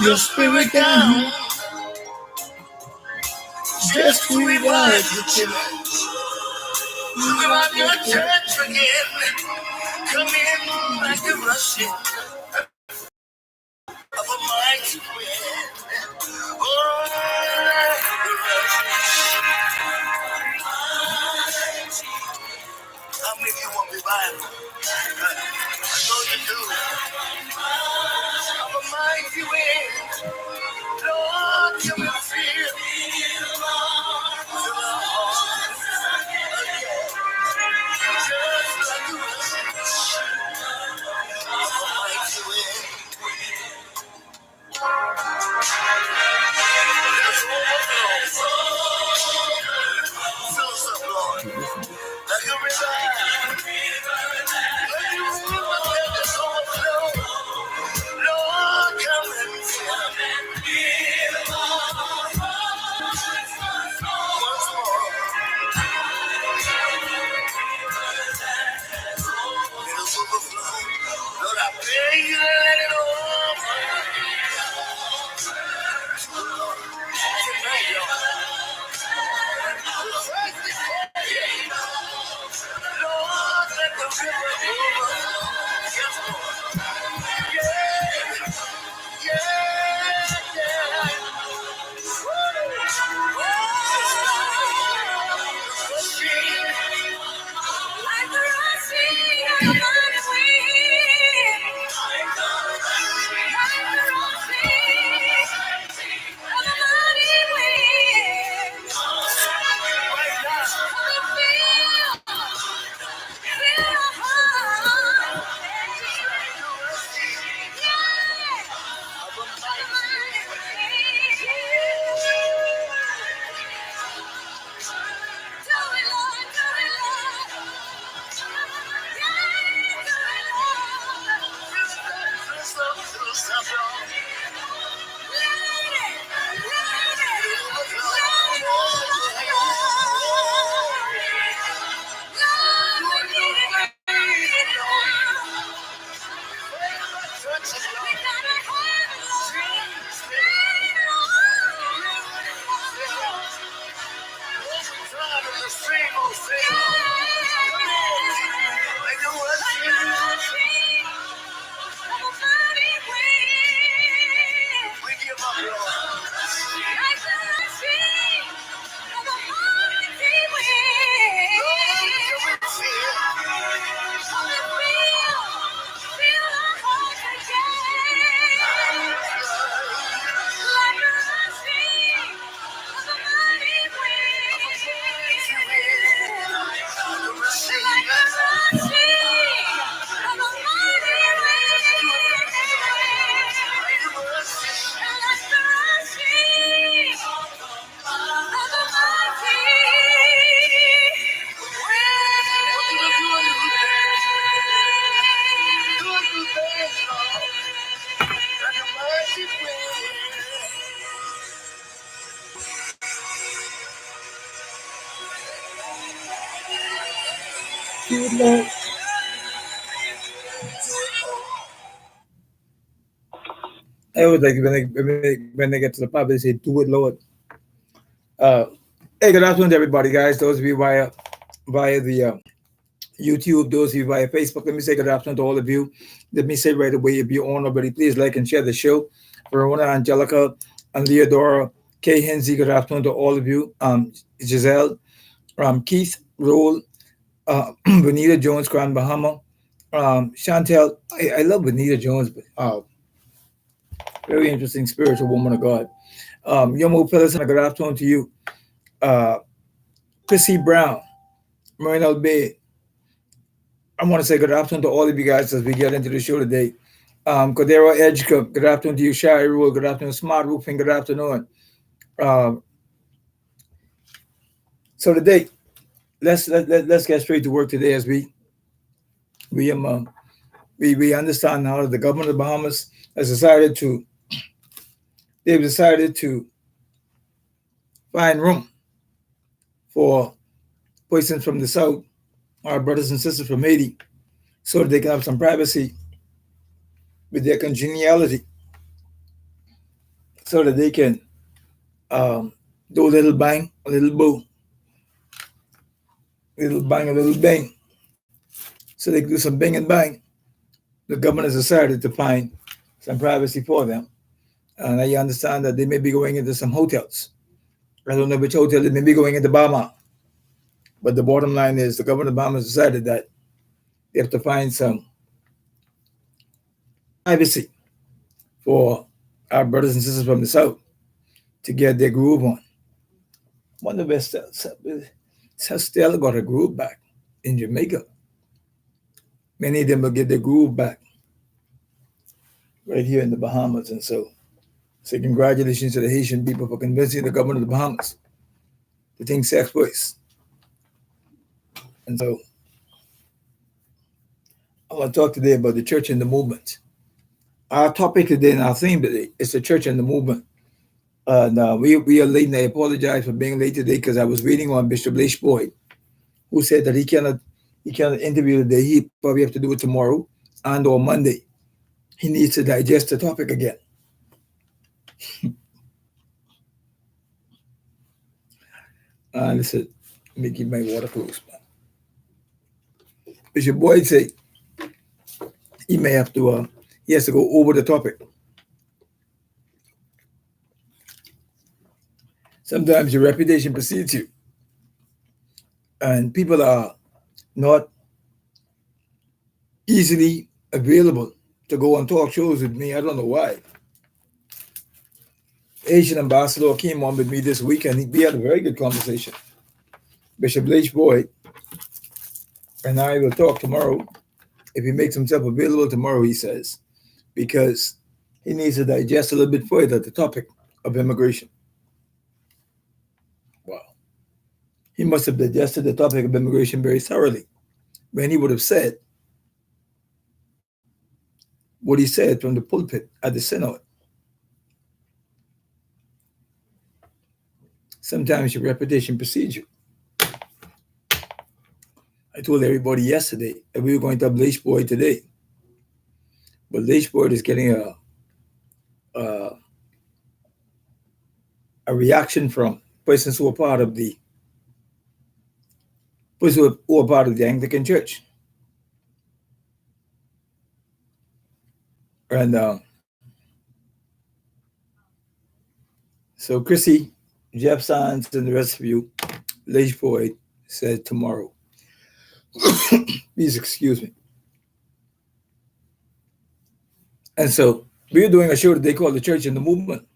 your spirit down, just to revive the church. Revive your church again. Come in like a rushing of a mighty wind. Oh, like a rushing. How many of you want revival? I know you do. Of a mighty wind. Lord, you will feel the heart again. Just like a rushing of a mighty wind. Fill us up, Lord. Like a river. Let your river let us overflow. Lord, come and fill once more. Let us overflow. Lord, I pray you let it overflow. Tonight, Lord. Lord, let the river overflow. Yes, Lord. Yeah, yeah, yeah. I always like when they get to the pub, they say, "Do it, Lord." Uh, hey, good afternoon to everybody, guys. Those of you via the YouTube, those of you via Facebook, let me say good afternoon to all of you. Let me say right away, if you're on already, please like and share the show. Verona, Angelica, and Leodora, Kay Hensley, good afternoon to all of you. Giselle, Keith, Roll, Benita Jones, Grand Bahama, Chantel. I love Benita Jones, but very interesting spiritual woman of God. Yomo Phyllis, and a good afternoon to you. Uh, Chrissy Brown, Marina Bay. I want to say good afternoon to all of you guys as we get into the show today. Cordero Edge, good afternoon to you. Shari Rule, good afternoon. Smart Roofing, good afternoon. Um, so today, let's get straight to work today as we we understand now that the government of the Bahamas has decided to they've decided to find room for persons from the south, our brothers and sisters from Haiti, so that they can have some privacy with their congeniality so that they can do a little bang, a little boom, little bang, a little bang. So they can do some bang and bang. The government has decided to find some privacy for them. And I understand that they may be going into some hotels. I don't know which hotel they may be going into Bama. But the bottom line is the government of Bama has decided that they have to find some privacy for our brothers and sisters from the South to get their groove on. One of us still got a groove back in Jamaica. Many of them will get their groove back right here in the Bahamas. And so say congratulations to the Haitian people for convincing the government of the Bahamas to think sex voice. And so I want to talk today about the church and the movement. Our topic today and our theme today is the church and the movement. We are late, and I apologize for being late today because I was reading on Bishop Leish Boyd, who said that he cannot interview today. He probably have to do it tomorrow and or Monday. He needs to digest the topic again. Listen, let me keep my water close. Bishop Boyd said he may have to he has to go over the topic. Sometimes your reputation precedes you. And people are not easily available to go on talk shows with me. I don't know why. Asian ambassador came on with me this week and we had a very good conversation. Bishop Leish Boyd and I will talk tomorrow if he makes himself available tomorrow, he says, because he needs to digest a little bit further the topic of immigration. Wow. He must have digested the topic of immigration very thoroughly when he would have said what he said from the pulpit at the synod. Sometimes your reputation precedes you. I told everybody yesterday that we were going to have Leish Boyd today. But Leish Boyd is getting a reaction from persons who are part of the Anglican Church. And so Chrissy, Jeff Sands, and the rest of you, Leish Boyd said tomorrow. Please excuse me. And so we are doing a show that they call the Church and the Movement.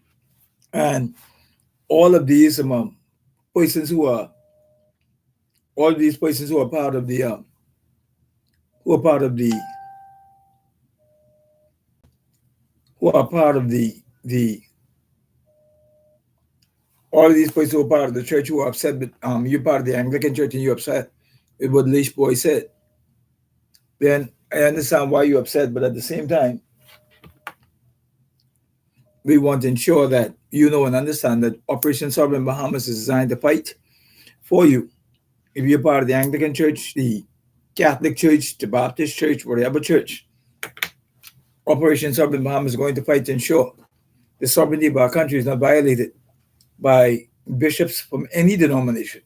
And all of these persons who are part of the all of these persons who are part of the church who are upset with you're part of the Anglican Church and you're upset with what Leish Boyd said, then I understand why you're upset, but at the same time, we want to ensure that you know and understand that Operation Sovereign Bahamas is designed to fight for you. If you're part of the Anglican Church, the Catholic Church, the Baptist Church, whatever church, Operation Sovereign Bahamas is going to fight to ensure the sovereignty of our country is not violated by bishops from any denomination.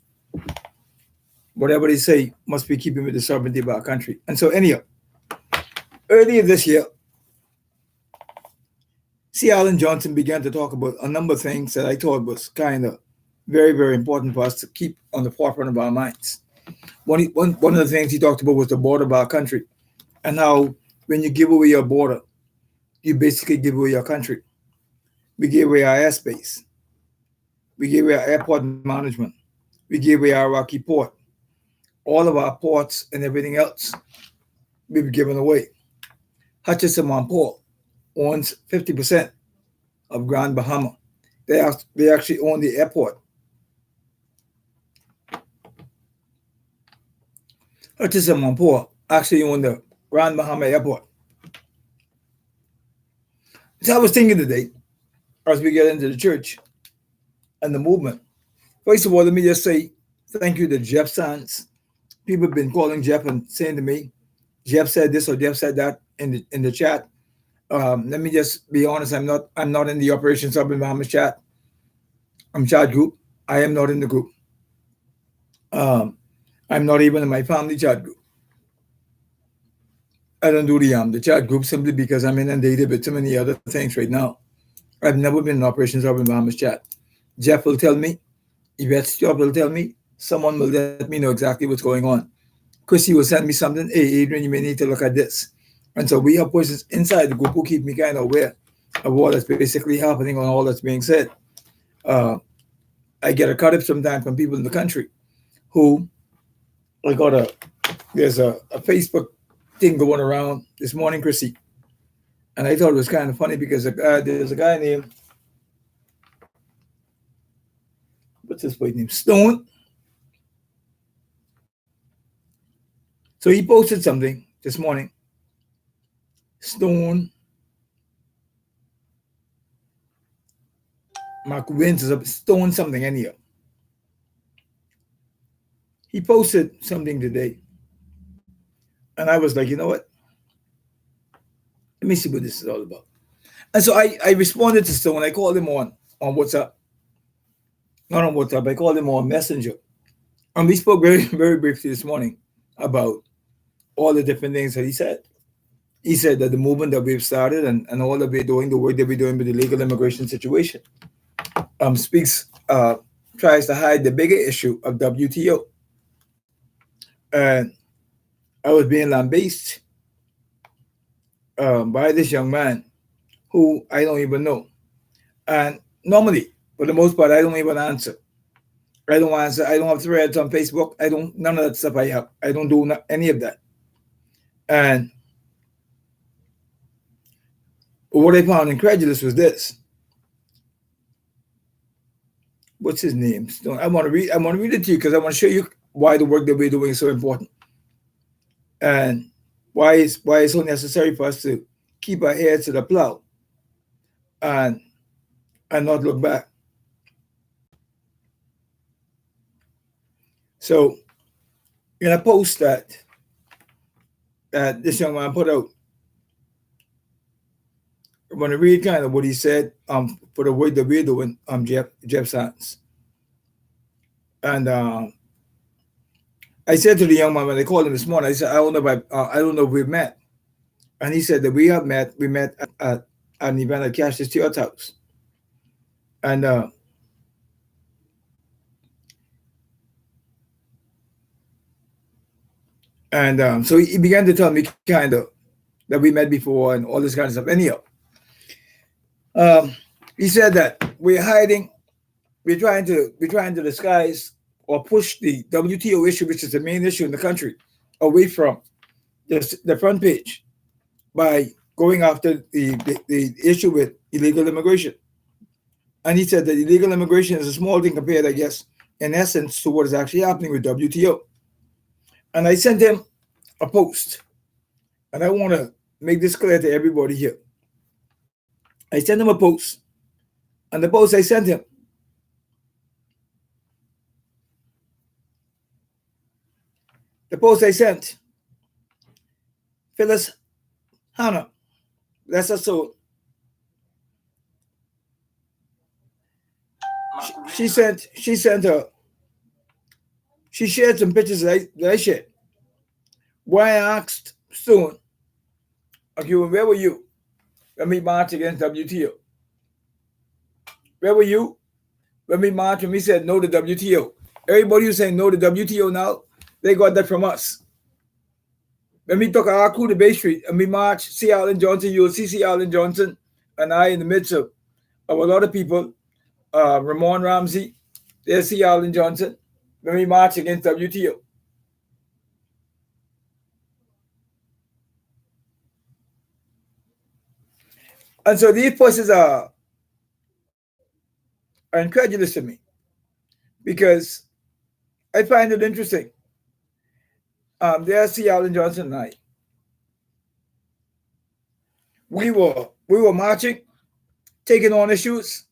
Whatever they say must be keeping with the sovereignty of our country. And so anyhow, earlier this year, C. Alan Johnson began to talk about a number of things that I thought was kind of very, very important for us to keep on the forefront of our minds. One of the things he talked about was the border of our country and how when you give away your border, you basically give away your country. We gave away our airspace. We gave away our airport management. We gave away our Rocky Port. All of our ports and everything else we were given away. Hutchison Paul owns 50% of Grand Bahama. They actually own the airport. Hutchison Paul actually owned the Grand Bahama Airport. So I was thinking today, as we get into the church and the movement, first of all, let me just say thank you to Jeff Sands. People have been calling Jeff and saying to me, Jeff said this or Jeff said that in the chat. Let me just be honest. I'm not in the Operation Sub in Bahamas chat. I'm chat group. I am not in the group. Um, I'm not even in my family chat group. I don't do the chat group simply because I'm inundated with too many other things right now. I've never been in Operations Urban Bahamas chat. Jeff will tell me, Yvette Stewart will tell me, someone will let me know exactly what's going on. Chrissy will send me something, hey, Adrian, you may need to look at this. And so we have persons inside the group who keep me kind of aware of what is basically happening on all that's being said. Uh, I get a cut up sometimes from people in the country who I got there's a Facebook thing going around this morning, Chrissy. And I thought it was kind of funny because there's a guy named, what's his boy name? Stone. So he posted something this morning. Stone Mark Wins is a Stone something anyhow. He posted something today. And I was like, you know what? Let me see what this is all about. And so I responded to Stone. I called him on WhatsApp. Not on WhatsApp, I called him on Messenger. And we spoke very, very briefly this morning about all the different things that he said. He said that the movement that we've started and all that we're doing, the work that we're doing with the legal immigration situation, tries to hide the bigger issue of WTO. And I was being lambasted by this young man who I don't even know. And normally, for the most part, I don't even answer. I don't answer. I don't have threads on Facebook. None of that stuff I have. I don't do any of that. And what I found incredulous was this. What's his name? I want to read it to you because I want to show you why the work that we're doing is so important. And why it's so necessary for us to keep our heads to the plow and not look back. So in a post that this young man put out, I'm going to read kind of what he said for the work that we're doing, Jeff Sands. And I said to the young man when I called him this morning, I said, I don't know if we've met. And he said that we have met. We met at an event at Cassius Stewart house. And so he began to tell me kind of that we met before and all this kind of stuff. Anyhow, he said that we're hiding, we're trying to disguise or push the WTO issue, which is the main issue in the country, away from the front page by going after the issue with illegal immigration. And he said that illegal immigration is a small thing compared, I guess, in essence, to what is actually happening with WTO. And I sent him a post. And I want to make this clear to everybody here. I sent him a post. And the post I sent him, Phyllis Hannah, that's her soul. She shared some pictures that I shared. Why I asked Stone, okay, where were you when we marched against WTO? Where were you when we marched and we said no to WTO? Everybody who's saying no to WTO now, they got that from us. When we took our crew to Bay Street and we marched, C. Allen Johnson, you'll see C. Allen Johnson and I in the midst of a lot of people, Ramon Ramsey, there's C. Allen Johnson, when we marched against WTO. And so these persons are incredulous to me because I find it interesting. There's C. Allen Johnson and I. We were marching, taking on issues,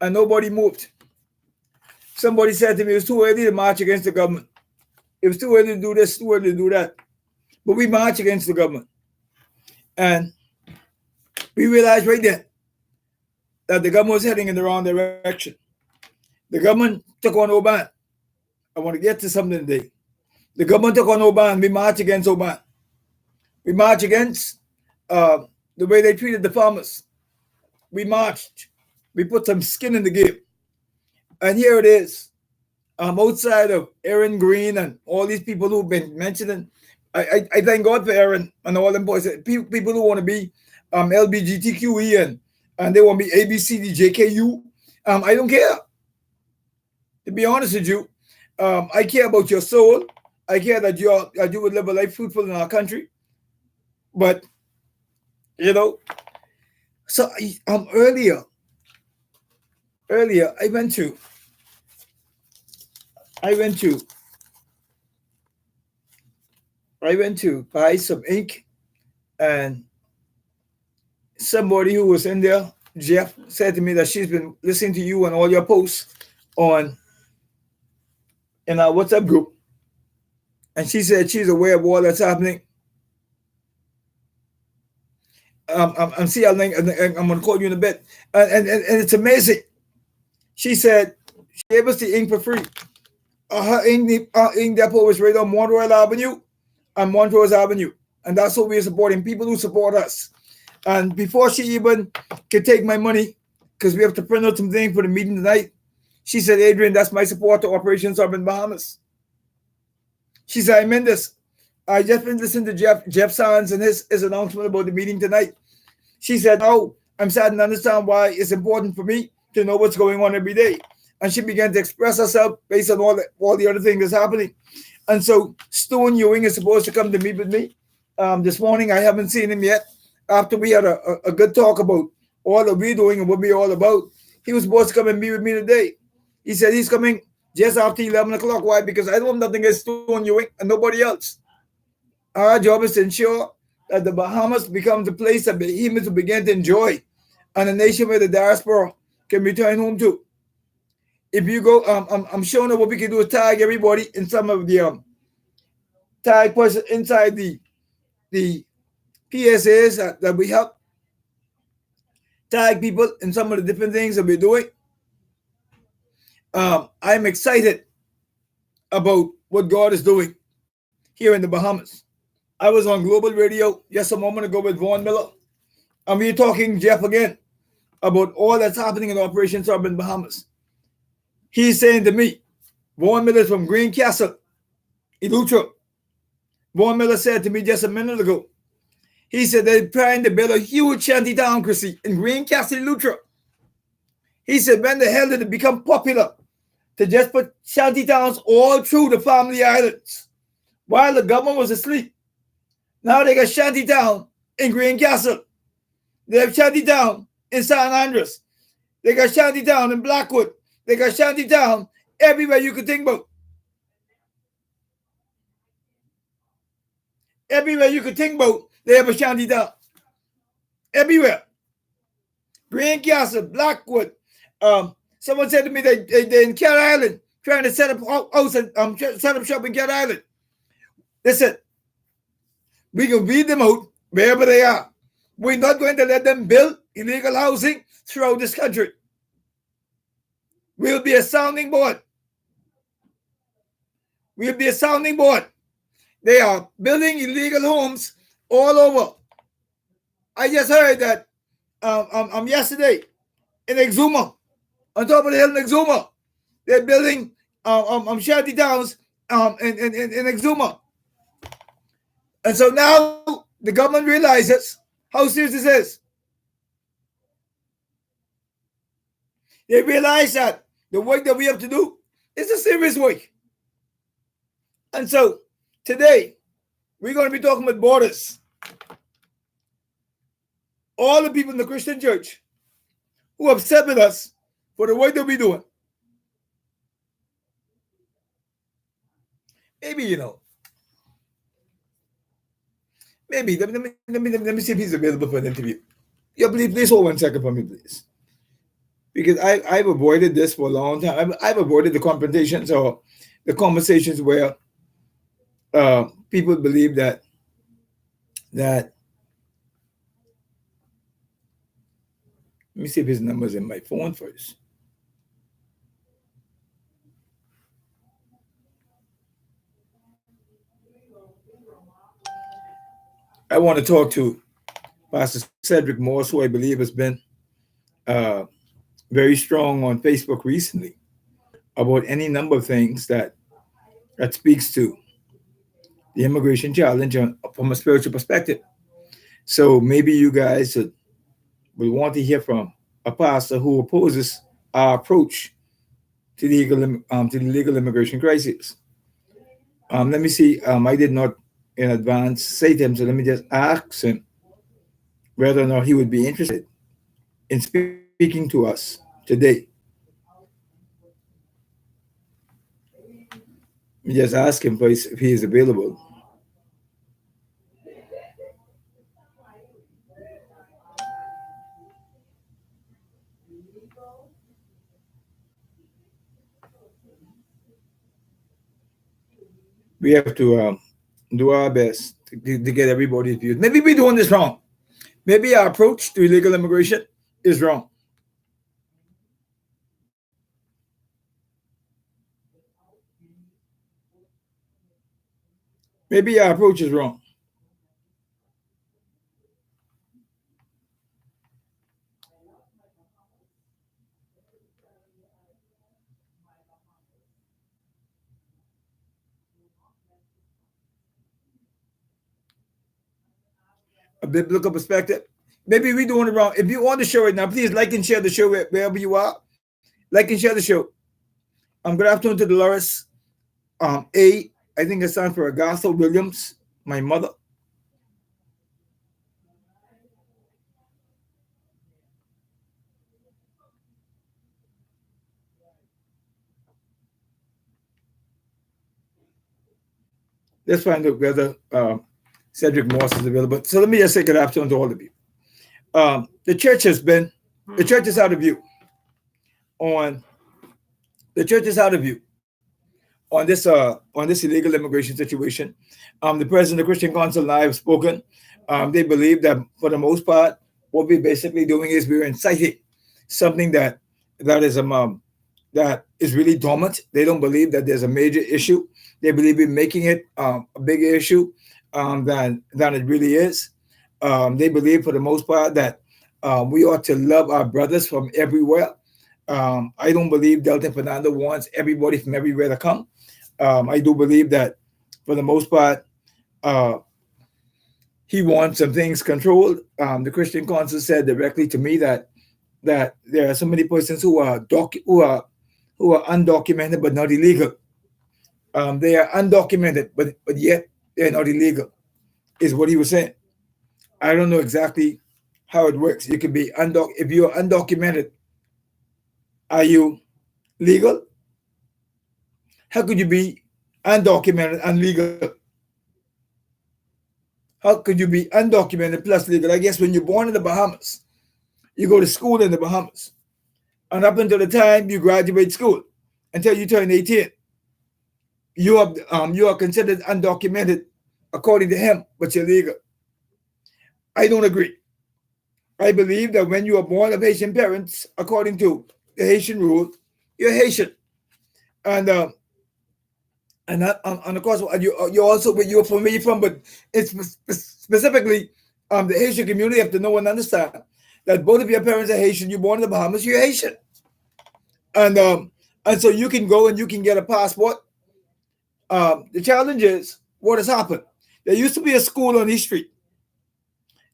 and nobody moved. Somebody said to me, it was too early to march against the government. It was too early to do this, too early to do that. But we march against the government. And We realized right then that the government was heading in the wrong direction. The government took on Oban. I want to get to something today. The government took on Oban. We marched against Oban. We marched against the way they treated the farmers. We marched. We put some skin in the game. And here it is. Outside of Aaron Green and all these people who've been mentioning, I thank God for Aaron and all them boys. People who want to be LBGTQE and they want to be ABCDJKU. I don't care. To be honest with you, I care about your soul. I care that you would live a life fruitful in our country. But, you know, so earlier, I went to buy some ink, and somebody who was in there, Jeff, said to me that she's been listening to you and all your posts in our WhatsApp group. And she said she's aware of all that's happening. I'm see, I'm going to call you in a bit. And it's amazing. She said she gave us the ink for free. Her ink depot was right on Montrose Avenue and Montrose Avenue. And that's what we're supporting, people who support us. And before she even could take my money, because we have to print out some things for the meeting tonight, she said, Adrian, that's my support to Operation Urban Bahamas. She said, I'm in this. I just been listening to Jeff Sands and his announcement about the meeting tonight. She said, oh, I'm starting to understand why it's important for me to know what's going on every day. And she began to express herself based on all the other things that's happening. And so Stone Ewing is supposed to come to meet with me this morning. I haven't seen him yet. After we had a good talk about all that we're doing and what we're all about, he was supposed to come and meet with me today. He said he's coming just after 11 o'clock. Why? Because I don't have nothing against Stone Ewing and nobody else. Our job is to ensure that the Bahamas becomes a place that Bahamians will begin to enjoy and a nation where the diaspora can return home to. If you go, I'm showing you what we can do is tag everybody in some of the tag person inside the PSAs that we help tag people in some of the different things that we're doing. I'm excited about what God is doing here in the Bahamas. I was on Global Radio just a moment ago with Vaughn Miller, and we're talking, Jeff, again, about all that's happening in Operation Urban Bahamas. He's saying to me, Vaughn Miller from Greencastle, Eleuthera. Vaughn Miller said to me just a minute ago, he said they're trying to build a huge shanty town, Chrissy, in Greencastle, Eleuthera. He said, when the hell did it become popular to just put shanty towns all through the Family Islands while the government was asleep? Now they got shanty town in Greencastle. They have shanty town in San Andres. They got shanty town in Blackwood. They got shanty town everywhere you could think about. Everywhere you could think about, they have a shanty town. Everywhere. Greencastle, Blackwood. Someone said to me they're in Cat Island trying to set up house and set up shop in Cat Island. Listen, we can weed them out wherever they are. We're not going to let them build illegal housing throughout this country. We'll be a sounding board. We'll be a sounding board. They are building illegal homes all over. I just heard that yesterday in Exuma, on top of the hill in Exuma, they're building shanty towns in Exuma. And so now the government realizes how serious this is. They realize that the work that we have to do is a serious work. And so today, we're going to be talking about borders. All the people in the Christian church who have upset with us for the work that we're doing. Maybe, maybe, let me see if he's available for an interview. Yeah, please hold 1 second for me, please. Because I've avoided this for a long time. I've avoided the confrontations or the conversations where people believe that Let me see if his number's in my phone first. I want to talk to Pastor Cedric Morse, who I believe has been uh, very strong on Facebook recently about any number of things that speaks to the immigration challenge from a spiritual perspective. So maybe you guys would want to hear from a pastor who opposes our approach to the legal immigration crisis. Let me see. I did not in advance say to him, so let me just ask him whether or not he would be interested in speaking to us today. Let me just ask him if he is available. We have to do our best to get everybody's views. Maybe we're doing this wrong. Maybe our approach to illegal immigration is wrong. Maybe our approach is wrong. A biblical perspective. Maybe we're doing it wrong. If you want to show it now, please like and share the show wherever you are. Like and share the show. Good afternoon to Dolores. I think it stands for Agatha Williams, my mother. Let's find out whether Cedric Morse is available. So let me just say good afternoon to all of you. The church is out of view on this illegal immigration situation. The president of the Christian Council and I have spoken. They believe that for the most part, what we're basically doing is we're inciting something that is really dormant. They don't believe that there's a major issue. They believe we're making it a bigger issue than it really is. They believe for the most part that we ought to love our brothers from everywhere. I don't believe Delton Fernando wants everybody from everywhere to come. I do believe that for the most part, he wants some things controlled. The Christian Council said directly to me that there are so many persons who are undocumented but not illegal. They are undocumented, but yet they're not illegal, is what he was saying. I don't know exactly how it works. You could be if you're undocumented, are you legal? How could you be undocumented and legal? How could you be undocumented plus legal? I guess when you're born in the Bahamas, you go to school in the Bahamas. And up until the time you graduate school, until you turn 18, you are considered undocumented according to him, but you're legal. I don't agree. I believe that when you are born of Haitian parents, according to the Haitian rule, you're Haitian. And of course, you also where you're from, but it's specifically the Haitian community have to know and understand that both of your parents are Haitian. You're born in the Bahamas, you're Haitian, and so you can go and you can get a passport. The challenge is what has happened. There used to be a school on East Street,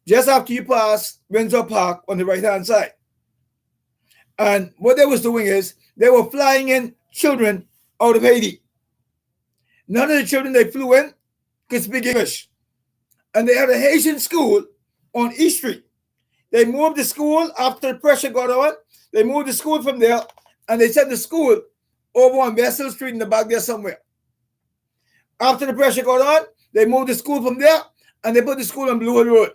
just after you pass Windsor Park on the right-hand side. And what they was doing is they were flying in children out of Haiti. None of the children they flew in could speak English. And they had a Haitian school on East Street. They moved the school after the pressure got on. They moved the school from there and they sent the school over on Vessel Street in the back there somewhere. After the pressure got on, they moved the school from there and they put the school on Blue Hill Road.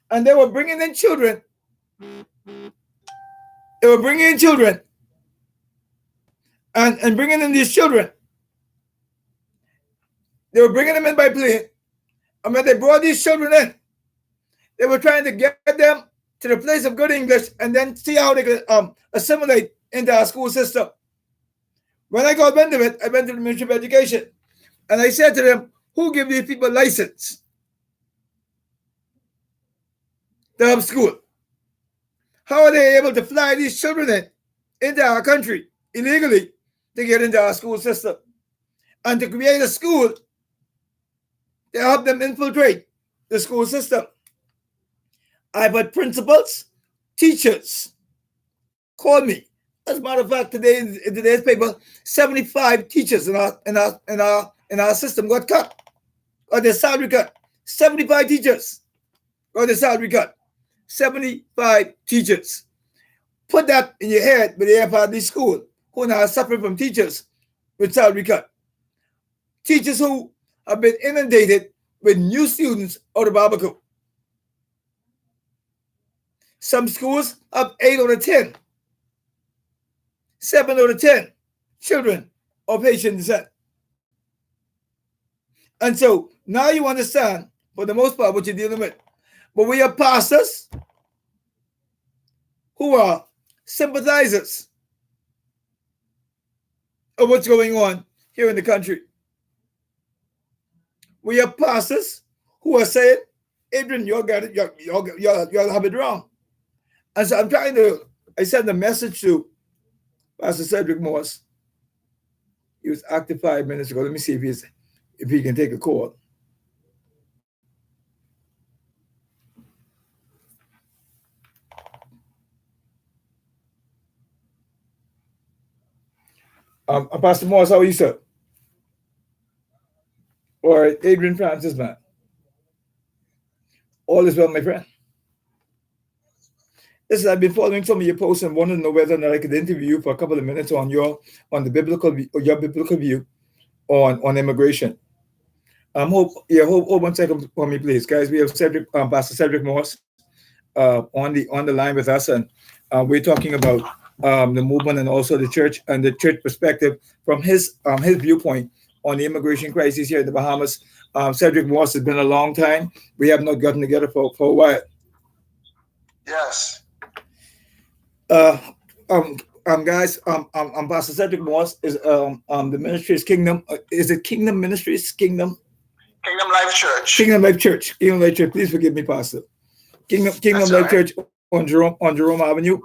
And they were bringing in children. They were bringing in children and bringing in these children. They were bringing them in by plane. And when they brought these children in, they were trying to get them to the place of good English and then see how they can assimilate into our school system. When I got wind of it, I went to the Ministry of Education and I said to them, who give these people license to have school? How are they able to fly these children into our country illegally to get into our school system and to create a school to help them infiltrate the school system? I've had principals, teachers call me. As a matter of fact, today in today's paper, 75 teachers in our system got cut, or their salary cut. 75 teachers got their salary cut. 75 teachers. Put that in your head with the FRD school, who are now suffering from teachers with salary cut. Teachers who have been inundated with new students out of Abaco. Some schools have 8 out of 10, 7 out of 10 children of Haitian descent. And so now you understand, for the most part, what you're dealing with. But we have pastors who are sympathizers of what's going on here in the country. We have pastors who are saying, Adrian, y'all got it, y'all have it wrong. And so I sent a message to Pastor Cedric Morse. He was active 5 minutes ago. Let me see if he can take a call. Pastor Morse, how are you, sir? Or Adrian Francis, man? All is well, my friend. Listen, I've been following some of your posts and wanted to know whether or not I could interview you for a couple of minutes on your biblical view on immigration. Hold 1 second for me, please, guys. We have Pastor Cedric Morse on the line with us, and we're talking about the movement and also the church and the church perspective from his viewpoint on the immigration crisis here in the Bahamas. Cedric Morse has been a long time. We have not gotten together for a while. Yes. Guys, Pastor Cedric Morse is the ministry is Kingdom. Is it Kingdom Ministries? Kingdom Life Church. Kingdom Life Church. Kingdom Life Church. Please forgive me, Pastor. Kingdom Life Church on Jerome Avenue.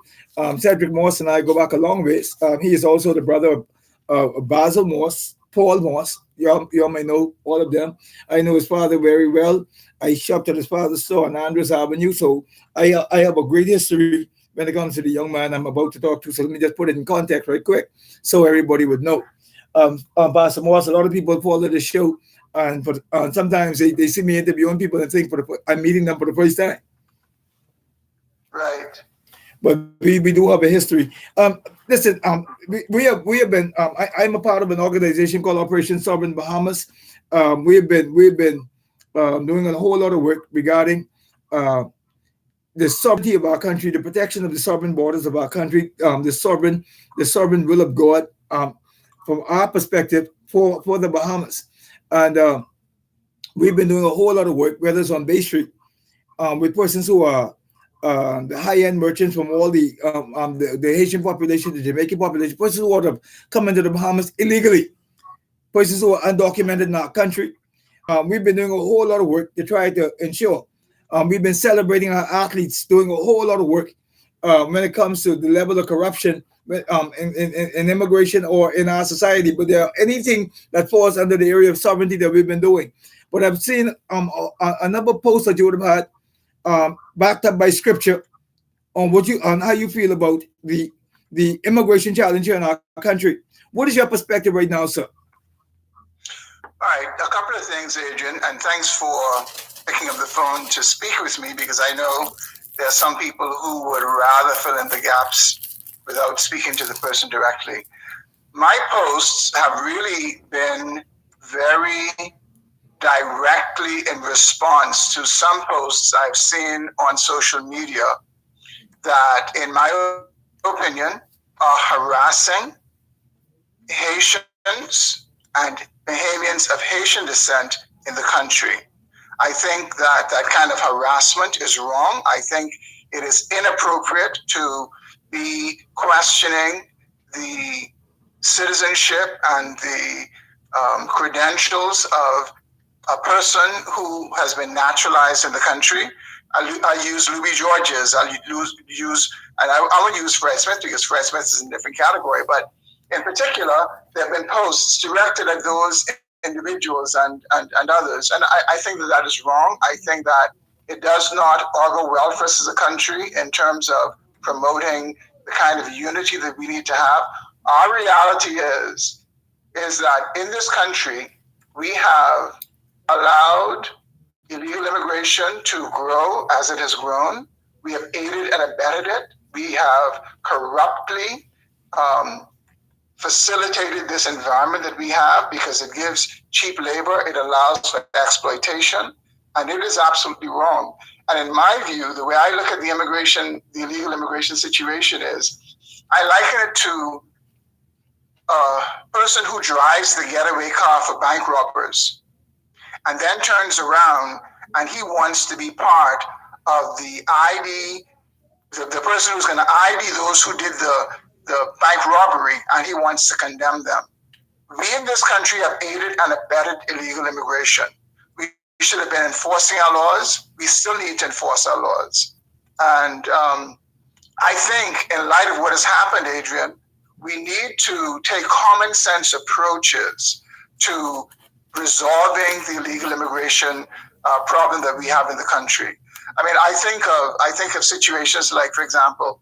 Cedric Morse and I go back a long ways. He is also the brother of Basil Morse, Paul Morse. Y'all may know all of them. I know his father very well. I shopped at his father's store on Andrews Avenue, so I have a great history when it comes to the young man I'm about to talk to. So let me just put it in context right quick so everybody would know. Pastor Morse, a lot of people follow the show, and sometimes they see me interviewing people and think I'm meeting them for the first time. Right. But we do have a history. Listen, we have been. I'm a part of an organization called Operation Sovereign Bahamas. We've been doing a whole lot of work regarding the sovereignty of our country, the protection of the sovereign borders of our country, the sovereign will of God, from our perspective for the Bahamas. And we've been doing a whole lot of work, whether it's on Bay Street, with persons who are the high-end merchants from all the Haitian population, the Jamaican population, persons who want to come into the Bahamas illegally, persons who are undocumented in our country. We've been doing a whole lot of work to try to ensure. We've been celebrating our athletes, doing a whole lot of work when it comes to the level of corruption in immigration or in our society. But there anything that falls under the area of sovereignty that we've been doing. But I've seen a number of posts that you would have had backed up by scripture on how you feel about the immigration challenge here in our country. What is your perspective right now, sir? All right, a couple of things, Adrian, and thanks for picking up the phone to speak with me, because I know there are some people who would rather fill in the gaps without speaking to the person directly. My posts have really been very directly in response to some posts I've seen on social media that, in my opinion, are harassing Haitians and Bahamians of Haitian descent in the country. I think that kind of harassment is wrong. I think it is inappropriate to be questioning the citizenship and the credentials of a person who has been naturalized in the country. I'll use Louis Georges. I'll use, and I won't use Fred Smith because Fred Smith is in a different category. But in particular, there have been posts directed at those individuals and others. And I think that is wrong. I think that it does not augur well for us as a country in terms of promoting the kind of unity that we need to have. Our reality is that in this country, we have allowed illegal immigration to grow as it has grown. We have aided and abetted it. We have corruptly facilitated this environment that we have because it gives cheap labor, it allows for exploitation, and it is absolutely wrong. And in my view, the way I look at the illegal immigration situation is, I liken it to a person who drives the getaway car for bank robbers and then turns around and he wants to be part of the ID, the person who's going to ID those who did the bank robbery, and he wants to condemn them. We in this country have aided and abetted illegal immigration. We should have been enforcing our laws. We still need to enforce our laws. And I think in light of what has happened, Adrian, we need to take common sense approaches to resolving the illegal immigration problem that we have in the country. I mean, I think of situations like, for example,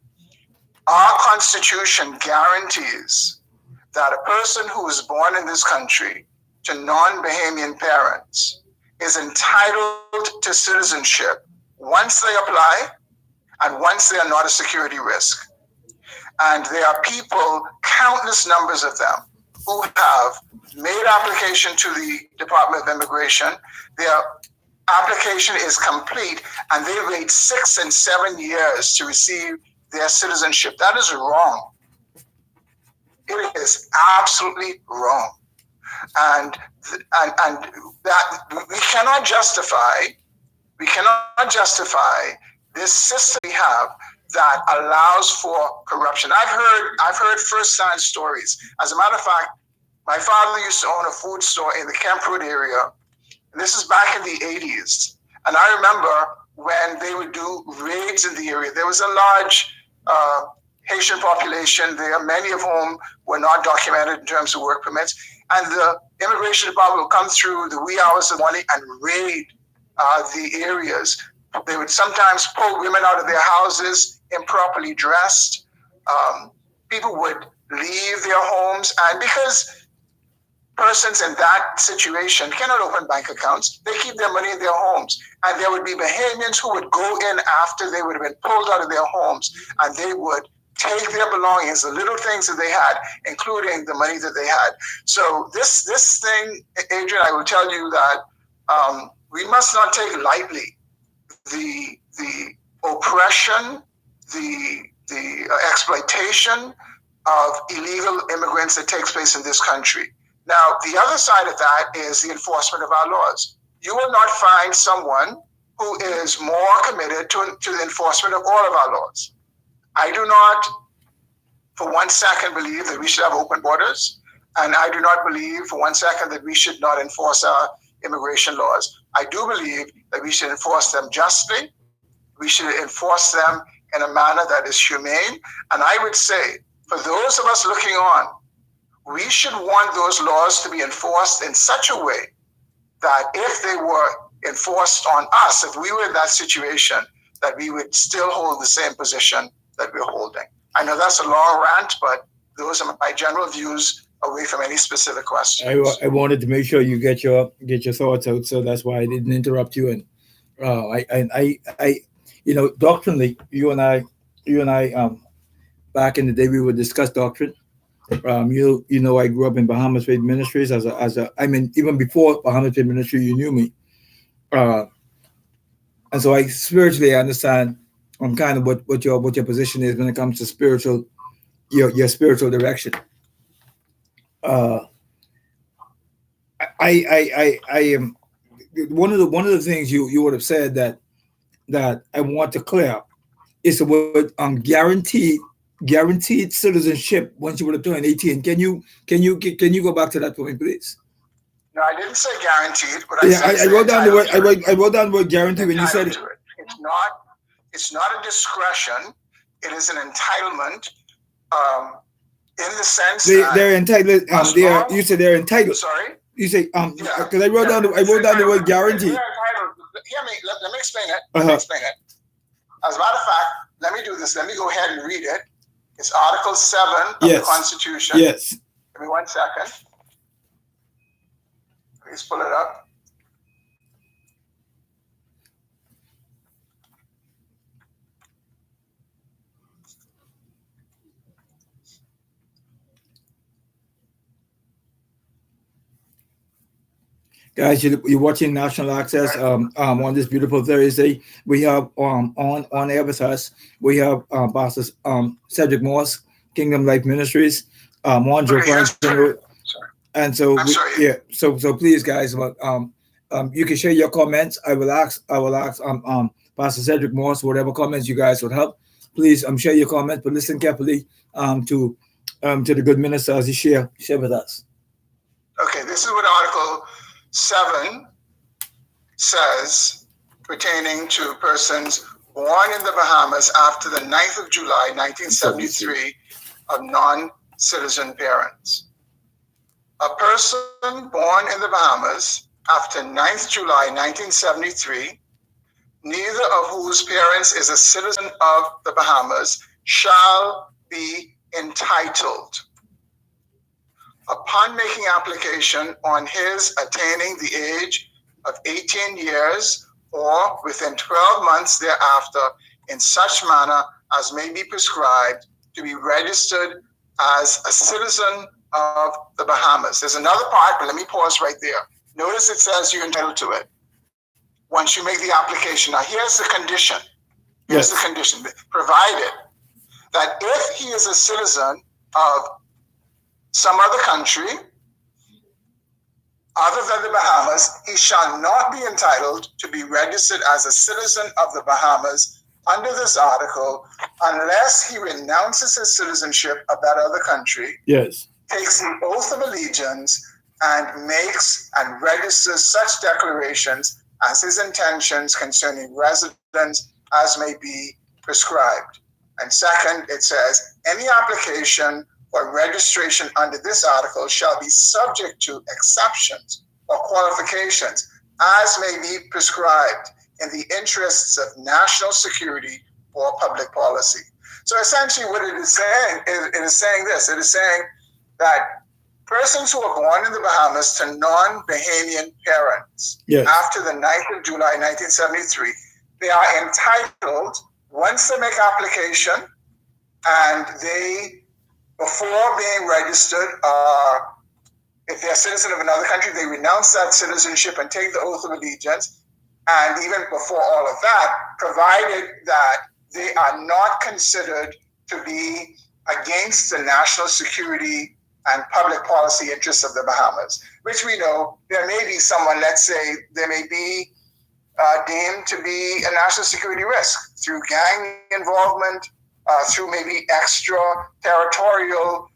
our Constitution guarantees that a person who is born in this country to non-Bahamian parents is entitled to citizenship once they apply and once they are not a security risk. And there are people, countless numbers of them, who have made application to the Department of Immigration. Their application is complete, and they wait 6 and 7 years to receive their citizenship. That is wrong. It is absolutely wrong. And that we cannot justify this system we have that allows for corruption. I've heard first-hand stories. As a matter of fact, my father used to own a food store in the Kemp Road area. And this is back in the 80s. And I remember when they would do raids in the area. There was a large Haitian population there, many of whom were not documented in terms of work permits. And the immigration department would come through the wee hours of the morning and raid the areas. They would sometimes pull women out of their houses, improperly dressed. People would leave their homes, and because persons in that situation cannot open bank accounts, they keep their money in their homes. And there would be Bahamians who would go in after they would have been pulled out of their homes, and they would take their belongings, the little things that they had, including the money that they had. So this thing, Adrian, I will tell you that we must not take lightly the oppression, the exploitation of illegal immigrants that takes place in this country. Now, the other side of that is the enforcement of our laws. You will not find someone who is more committed to the enforcement of all of our laws. I do not, for 1 second, believe that we should have open borders, and I do not believe for 1 second that we should not enforce our immigration laws. I do believe that we should enforce them justly. We should enforce them in a manner that is humane. And I would say, for those of us looking on, we should want those laws to be enforced in such a way that if they were enforced on us, if we were in that situation, that we would still hold the same position that we're holding. I know that's a long rant, but those are my general views away from any specific questions. I wanted to make sure you get your thoughts out, so that's why I didn't interrupt you. And I doctrinally, you and I, back in the day, we would discuss doctrine. I grew up in Bahamas Faith Ministries even before Bahamas Faith Ministry, you knew me, and so I spiritually understand kind of what your position is when it comes to spiritual, your spiritual direction. I am one of the things you would have said that I want to clear up It's the word guaranteed citizenship once you would have turned 18. Can you go back to that for me, please? No, I didn't say guaranteed. What I Yeah, said is I they're wrote down the entitled word. to it. I wrote down the word guarantee They're when you said entitled it. to it. It's not a discretion. It is an entitlement, in the sense that They're entitled. as You long, said they're entitled. sorry, You say yeah, because I wrote yeah, down the it's word entitlement. guarantee. They're entitled. Hear me. Let me explain it. Let me explain it. As a matter of fact, let me do this. Let me go ahead and read it. It's Article 7 of the Yes. Constitution. Yes. Give me 1 second. Please pull it up. Guys, you're watching National Access on this beautiful Thursday. We have on air with us. We have Pastor Cedric Morse, Kingdom Life Ministries, Joe Okay, yes, Franklin, sorry. and so I'm sorry. yeah. So please, guys, you can share your comments. I will ask Pastor Cedric Morse whatever comments you guys would have. Please share your comments, but listen carefully to the good minister as he share with us. Okay, this is what Article 7 says pertaining to persons born in the Bahamas after the 9th of July 1973 of non-citizen parents. A person born in the Bahamas after 9th July 1973, neither of whose parents is a citizen of the Bahamas, shall be entitled, upon making application on his attaining the age of 18 years or within 12 months thereafter, in such manner as may be prescribed, to be registered as a citizen of the Bahamas. There's another part, but let me pause right there. Notice it says you're entitled to it once you make the application. Now, here's the condition. Here's the condition. Provided that if he is a citizen of some other country other than the Bahamas, he shall not be entitled to be registered as a citizen of the Bahamas under this article unless he renounces his citizenship of that other country, yes, takes the oath of allegiance, and makes and registers such declarations as his intentions concerning residence as may be prescribed. And second, it says, any application for registration under this article shall be subject to exceptions or qualifications as may be prescribed in the interests of national security or public policy. So essentially what it is saying, it is saying this, it is saying that persons who are born in the Bahamas to non-Bahamian parents after the 9th of July 1973, they are entitled, once they make application and they, before being registered, if they're a citizen of another country, they renounce that citizenship and take the oath of allegiance. And even before all of that, provided that they are not considered to be against the national security and public policy interests of the Bahamas, which we know there may be someone, let's say, there may be deemed to be a national security risk through gang involvement, through maybe extraterritorial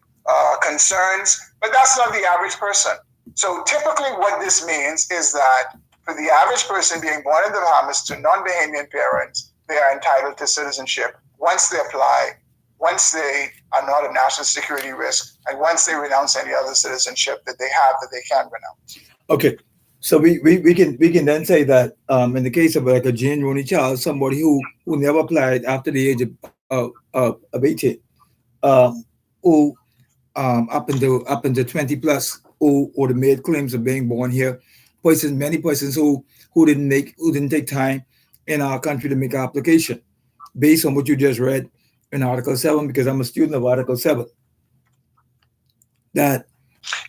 concerns, but that's not the average person. So typically what this means is that for the average person being born in the Bahamas to non-Bahamian parents, they are entitled to citizenship once they apply, once they are not a national security risk, and once they renounce any other citizenship that they have that they can renounce. Okay. So we can then say that in the case of like a Jane Roney child, somebody who never applied after the age of 18, who up until 20 plus, or the made claims of being born here, many persons who didn't take time in our country to make an application, based on what you just read in Article 7, because I'm a student of Article 7. That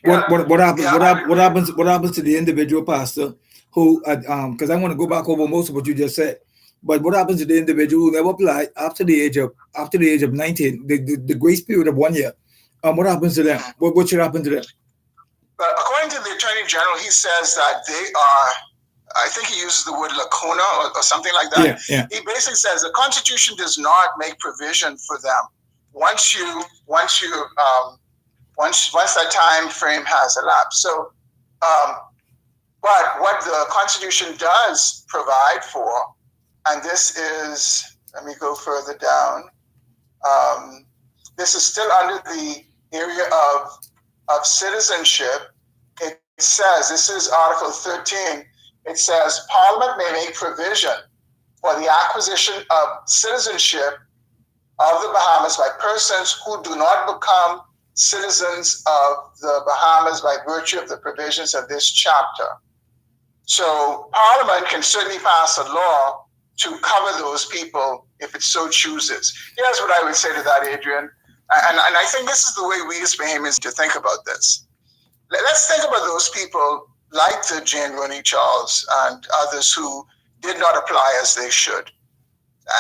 what happens to the individual pastor who because I want to go back over most of what you just said, but what happens to the individual who never applied after the age of 19, the grace period of 1 year? What happens to them? What should happen to them? But according to the Attorney General, he says that they are I think he uses the word lacuna or something like that. Yeah. He basically says the Constitution does not make provision for them. Once that time frame has elapsed. So, but what the Constitution does provide for, and this is, let me go further down. This is still under the area of citizenship. It says, this is Article 13. It says, Parliament may make provision for the acquisition of citizenship of the Bahamas by persons who do not become citizens of the Bahamas by virtue of the provisions of this chapter. So Parliament can certainly pass a law to cover those people if it so chooses. Here's what I would say to that, Adrian, and I think this is the way we as Bahamians to think about this. Let's think about those people like the Jane Rooney Charles and others who did not apply as they should.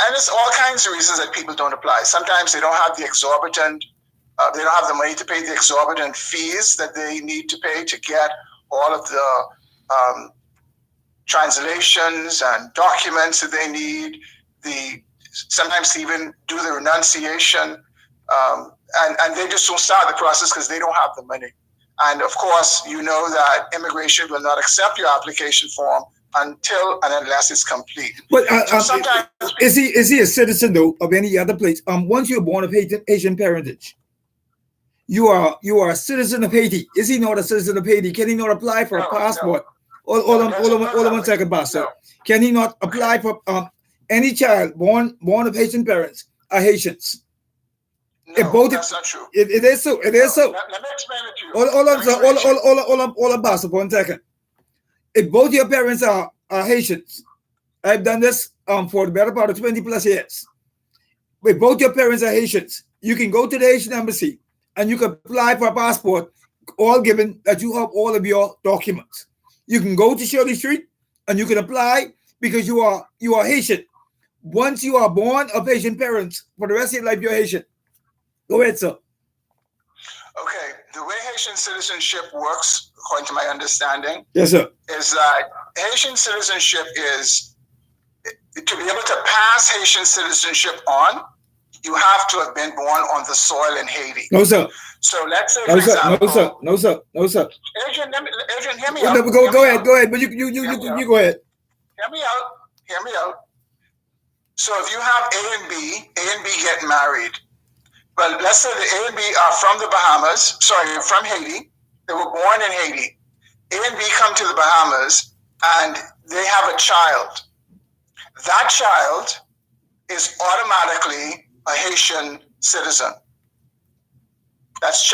And it's all kinds of reasons that people don't apply. Sometimes they don't have the exorbitant, they don't have the money to pay the exorbitant fees that they need to pay to get all of the translations and documents that they need, sometimes to even do the renunciation, and they just don't start the process because they don't have the money. And of course, you know that immigration will not accept your application form until and unless it's complete. But So sometimes is he a citizen though of any other place? Once you're born of Haitian parentage, you are a citizen of Haiti. Is he not a citizen of Haiti? Can he not apply for a passport? Hold on 1 second, Pastor. No. Can he not apply for any child born of Haitian parents are Haitians? No, that's not true. It is so. It is so. Let me explain it to you. Hold on, Pastor, for 1 second. If both your parents are Haitians, I've done this for the better part of 20 plus years. If both your parents are Haitians, you can go to the Haitian embassy and you can apply for a passport, all given that you have all of your documents. You can go to Shirley Street and you can apply because you are Haitian. Once you are born of Haitian parents, for the rest of your life, you're Haitian. Go ahead, sir. Okay, the way Haitian citizenship works, according to my understanding, Yes, sir. is that Haitian citizenship is, to be able to pass Haitian citizenship on, you have to have been born on the soil in Haiti. No, sir. So let's say, No, for sir. example, No, sir. Adrian, hear me No, out. go ahead. But you go ahead. Hear me out. So if you have A and B get married. Well, let's say the A and B are from the Bahamas, from Haiti. They were born in Haiti. A and B come to the Bahamas and they have a child. That child is automatically a Haitian citizen. Let's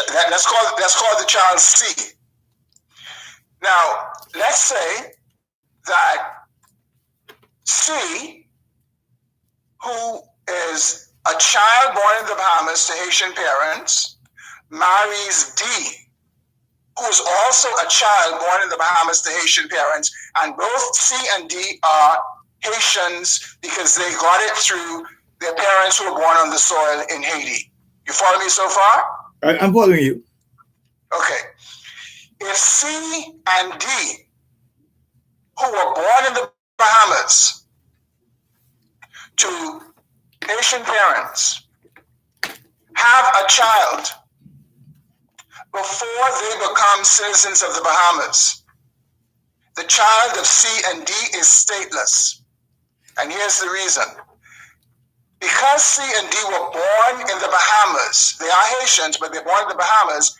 call the child C. Now, let's say that C, who is a child born in the Bahamas to Haitian parents, marries D, who is also a child born in the Bahamas to Haitian parents, and both C and D are Haitians because they got it through their parents who were born on the soil in Haiti. You follow me so far? I'm following you. Okay. If C and D, who were born in the Bahamas to Haitian parents, have a child before they become citizens of the Bahamas, the child of C and D is stateless. And here's the reason. Because C and D were born in the Bahamas, they are Haitians, but they're born in the Bahamas,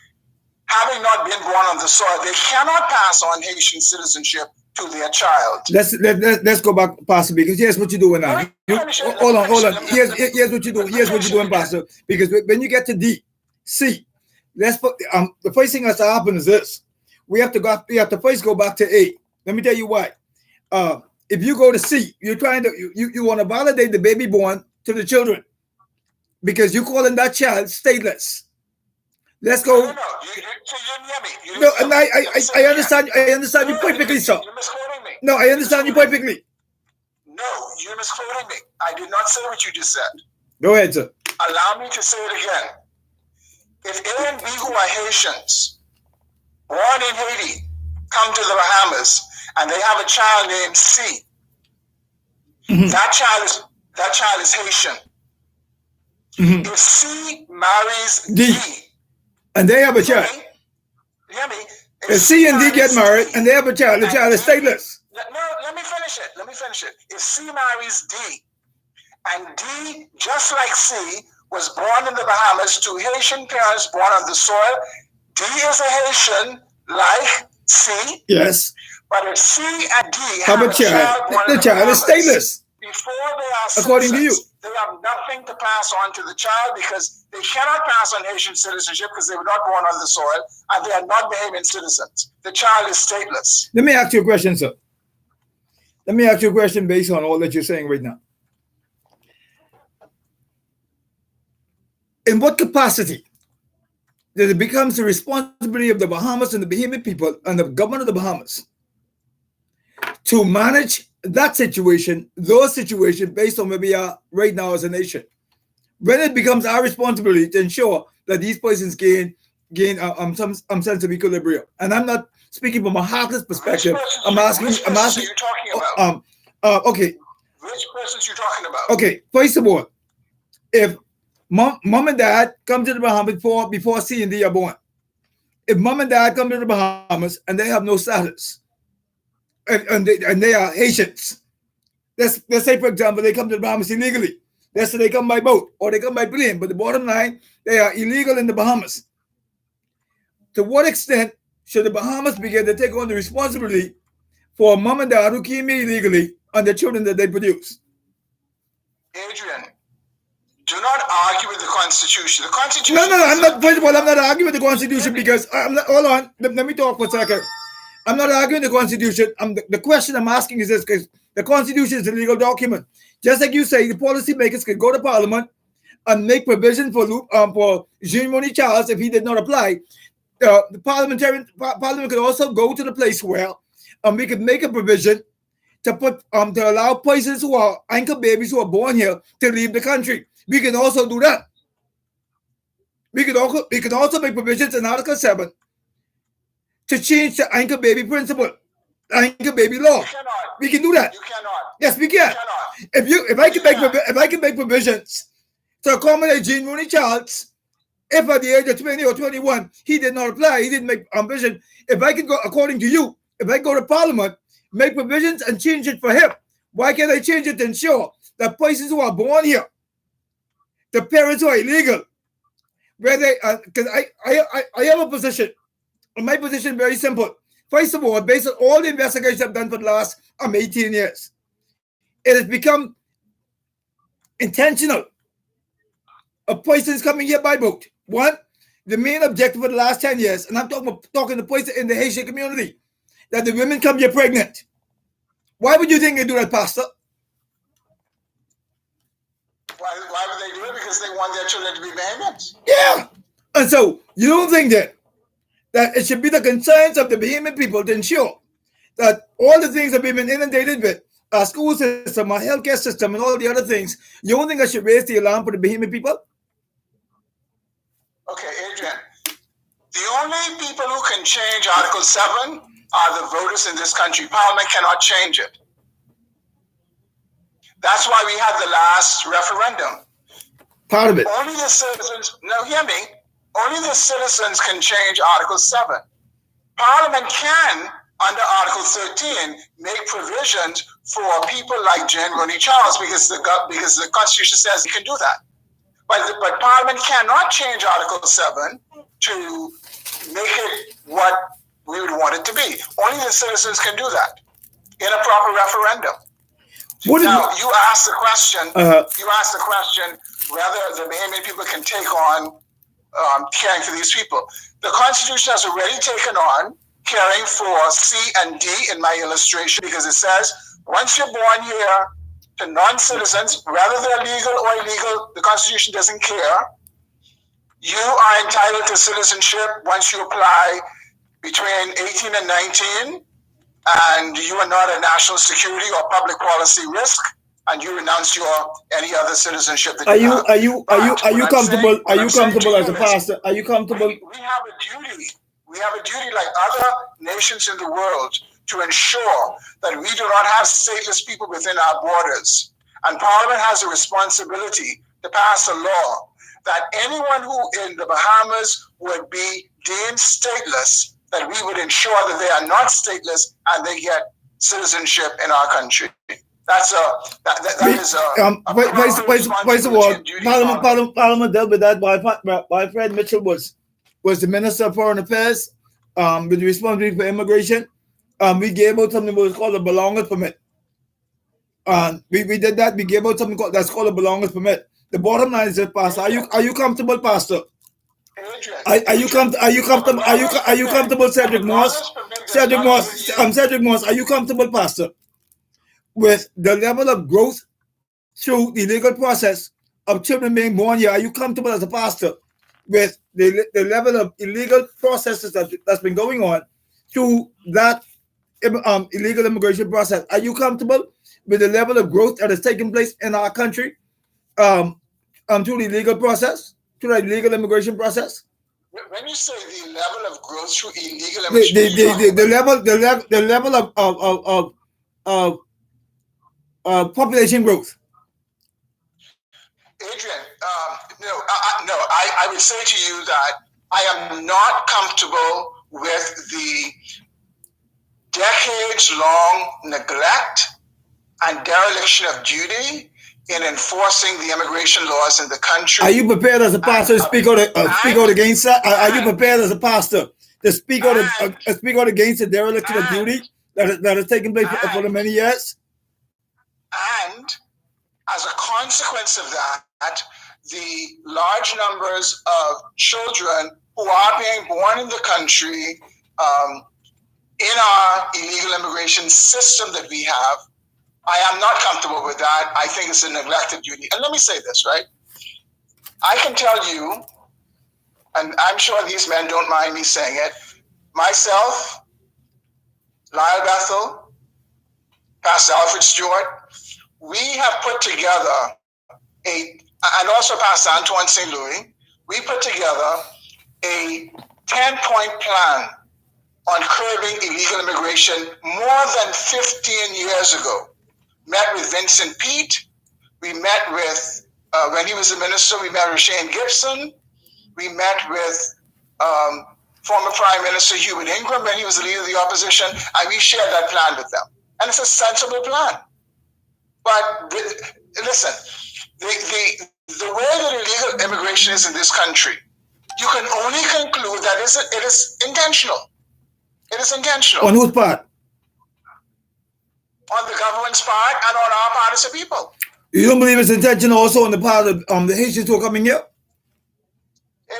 having not been born on the soil, they cannot pass on Haitian citizenship to their child. Let's go back, Pastor, because here's what you're doing now. Hold on. Here's what you're doing. Here's what you're doing, Pastor. Because when you get to D, C, let's put the first thing that's to happen is this. We have to first go back to A. Let me tell you why. If you go to C, you're trying to you want to validate the baby born to the children because you're calling that child stateless. Let's go. No. You didn't hear me. No, and I understand. I understand you perfectly, sir. You're misquoting me. No, I understand you perfectly. No, you're misquoting me. I did not say what you just said. Go ahead, sir. Allow me to say it again. If A and B, who are Haitians, born in Haiti, come to the Bahamas and they have a child named C. That child is Haitian. If C marries D, and they have a child, hear me? if C and D get married and they have a child, the child is stateless. No, let me finish it. If C marries D, and D, just like C, was born in the Bahamas to Haitian parents born on the soil, D is a Haitian like C. Yes. But if C and D have a child born the child is stateless. Before they are citizens, according to you, they have nothing to pass on to the child because they cannot pass on Haitian citizenship because they were not born on the soil and they are not Bahamian citizens. The child is stateless. Let me ask you a question, sir. Let me ask you a question based on all that you're saying right now. In what capacity that it becomes the responsibility of the Bahamas and the Bahamian people and the government of the Bahamas to manage that situation, those situations based on where we are right now as a nation? When it becomes our responsibility to ensure that these persons gain some sense of equilibrium. And I'm not speaking from a heartless perspective. I'm asking. Which persons are you talking about? Okay. Which persons are you talking about? Okay. First of all, if mom and dad come to the Bahamas before C and D are born, if mom and dad come to the Bahamas and they have no status, and they are Haitians, let's say, for example, they come to the Bahamas illegally. Let's say they come by boat or they come by plane, but the bottom line, they are illegal in the Bahamas. To what extent should the Bahamas begin to take on the responsibility for mom and dad who came here illegally and the children that they produce? Adrian, do not argue with the Constitution. The Constitution. No, I'm not. First of all, I'm not arguing with the Constitution because I'm not. Hold on, let me talk for a second. I'm not arguing the Constitution. The question I'm asking is this: because the Constitution is a legal document. Just like you say, the policymakers could go to Parliament and make provision for Jean-Marie Charles if he did not apply. The Parliament could also go to the place where we could make a provision to put to allow persons who are anchor babies who are born here to leave the country. We can also do that. We can also make provisions in Article 7 to change the anchor baby principle, anchor baby law. We can do that. You cannot. Yes, we can. If I can make provisions to accommodate Jean-Marie Charles, if at the age of 20 or 21 he did not apply, he didn't make provision. If I can go, according to you, if I go to Parliament, make provisions and change it for him, why can't I change it to ensure that persons who are born here, the parents who are illegal, where they because I have a position, and my position is very simple. First of all, based on all the investigations I've done for the last 18 years, it has become intentional of persons coming here by boat. One, the main objective for the last 10 years, and I'm talking to persons in the Haitian community, that the women come here pregnant. Why would you think they do that, Pastor? Why would they do it? Because they want their children to be Bahamians. Yeah. And so you don't think that it should be the concerns of the Bahamian people to ensure that all the things that we've been inundated with, our school system, our healthcare system, and all the other things, you don't think I should raise the alarm for the Bahamian people? Okay, Adrian. The only people who can change Article 7 are the voters in this country. Parliament cannot change it. That's why we had the last referendum. Part of it. Only the citizens, no, hear me. Only the citizens can change Article 7. Parliament can, under Article 13, make provisions for people like Jean-Marie Charles because the Constitution says he can do that. But Parliament cannot change Article 7 to make it what we would want it to be. Only the citizens can do that in a proper referendum. Now, you asked the question. You asked the question whether the Bahamian people can take on caring for these people. The Constitution has already taken on caring for C and D in my illustration because it says once you're born here to non-citizens, whether they're legal or illegal, the Constitution doesn't care. You are entitled to citizenship once you apply between 18 and 19, and you are not a national security or public policy risk, and you renounce your any other citizenship that you have. Are you comfortable? Are you comfortable as a pastor? Are you comfortable? We have a duty. We have a duty, like other nations in the world, to ensure that we do not have stateless people within our borders. And Parliament has a responsibility to pass a law that anyone who in the Bahamas would be deemed stateless, that we would ensure that they are not stateless and they get citizenship in our country. That's First of all, Parliament dealt with that by Fred Mitchell was the Minister of Foreign Affairs with responsibility for immigration. We gave out something that was called a belongers permit. We did that. We gave out something that's called a belongers permit. The bottom line is that, Pastor, are you comfortable, Pastor? Are you comfortable? Are you comfortable, Cedric Moss? Cedric Moss, are you comfortable, Pastor, with the level of growth through the legal process of children being born here? Are you comfortable as a pastor with the level of illegal processes that's been going on through that illegal immigration process? Are you comfortable with the level of growth that is taking place in our country through the legal process, through the legal immigration process? When you say the level of growth through illegal immigration, the level of population growth. Adrian, no, I would say to you that I am not comfortable with the decades-long neglect and dereliction of duty in enforcing the immigration laws in the country. Are you prepared as a pastor to speak out against that? Are you prepared as a pastor to speak out against the dereliction of duty that has taken place for many years? And as a consequence of that, the large numbers of children who are being born in the country in our illegal immigration system that we have, I am not comfortable with that. I think it's a neglected duty. And let me say this, right? I can tell you, and I'm sure these men don't mind me saying it, myself, Lyle Bethel, Pastor Alfred Stewart, we have put together and also Pastor Antoine St. Louis, we put together a 10-point plan on curbing illegal immigration more than 15 years ago. Met with Vincent Pete. We met with, when he was a minister, we met with Shane Gibson. We met with former Prime Minister Hubert Ingram when he was the leader of the opposition, and we shared that plan with them. And it's a sensible plan. But listen, the way that illegal immigration is in this country, you can only conclude that it is intentional. It is intentional. On whose part? On the government's part and on our part as a people. You don't believe it's intentional also on the part of the Haitians who are coming here?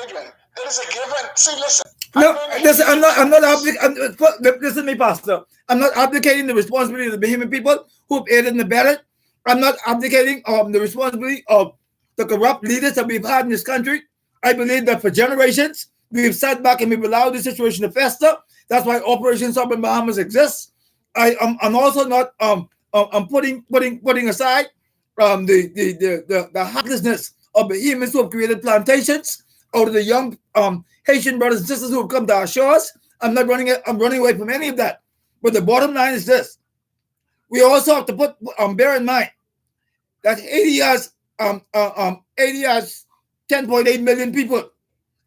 Adrian, it is a given. See, listen. No, listen, listen to me, Pastor. I'm not abdicating the responsibility of the Bahamian people who have aided and abetted. I'm not abdicating the responsibility of the corrupt leaders that we've had in this country. I believe that for generations, we've sat back and we've allowed the situation to fester. That's why Operation Southern Bahamas exists. I'm also not I'm putting aside the heartlessness of Bahamians who have created plantations out of the young Haitian brothers and sisters who have come to our shores. I'm running away from any of that. But the bottom line is this: we also have to bear in mind that Haiti has 10.8 million people,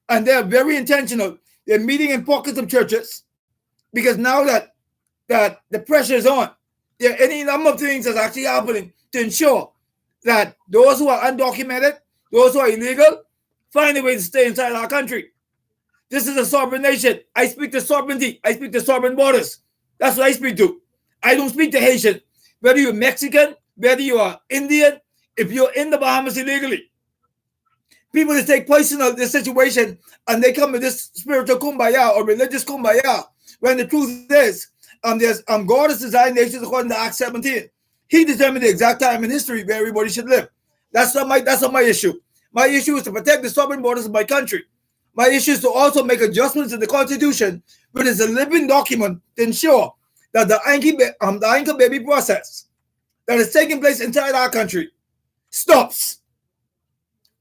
and they're very intentional. They're meeting in pockets of churches because now that the pressure is on, there are any number of things that's actually happening to ensure that those who are undocumented, those who are illegal, find a way to stay inside our country. This is a sovereign nation. I speak to sovereignty. I speak to sovereign borders. That's what I speak to. I don't speak to Haitian. Whether you're Mexican, whether you are Indian, if you're in the Bahamas illegally, people that take personal this situation and they come with this spiritual kumbaya or religious kumbaya, when the truth is, God has designed nations according to Acts 17. He determined the exact time in history where everybody should live. That's not my issue. My issue is to protect the sovereign borders of my country. My issue is to also make adjustments in the Constitution, which is a living document to ensure that the Anchor Baby process that is taking place inside our country stops.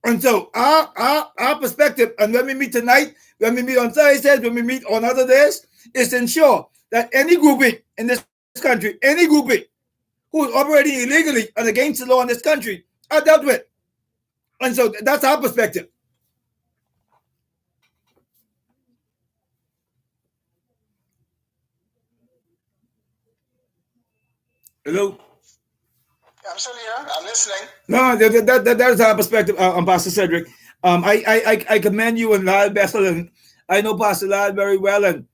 And so our perspective, and when we meet tonight, when we meet on Thursdays, when we meet on other days, is to ensure that any grouping in this country, any grouping who is operating illegally and against the law in this country are dealt with. And so that's our perspective. Hello? I'm still here. I'm listening. No, that is our perspective, Pastor Cedric. I commend you and Lyle Bessel, and I know Pastor Lyle very well, and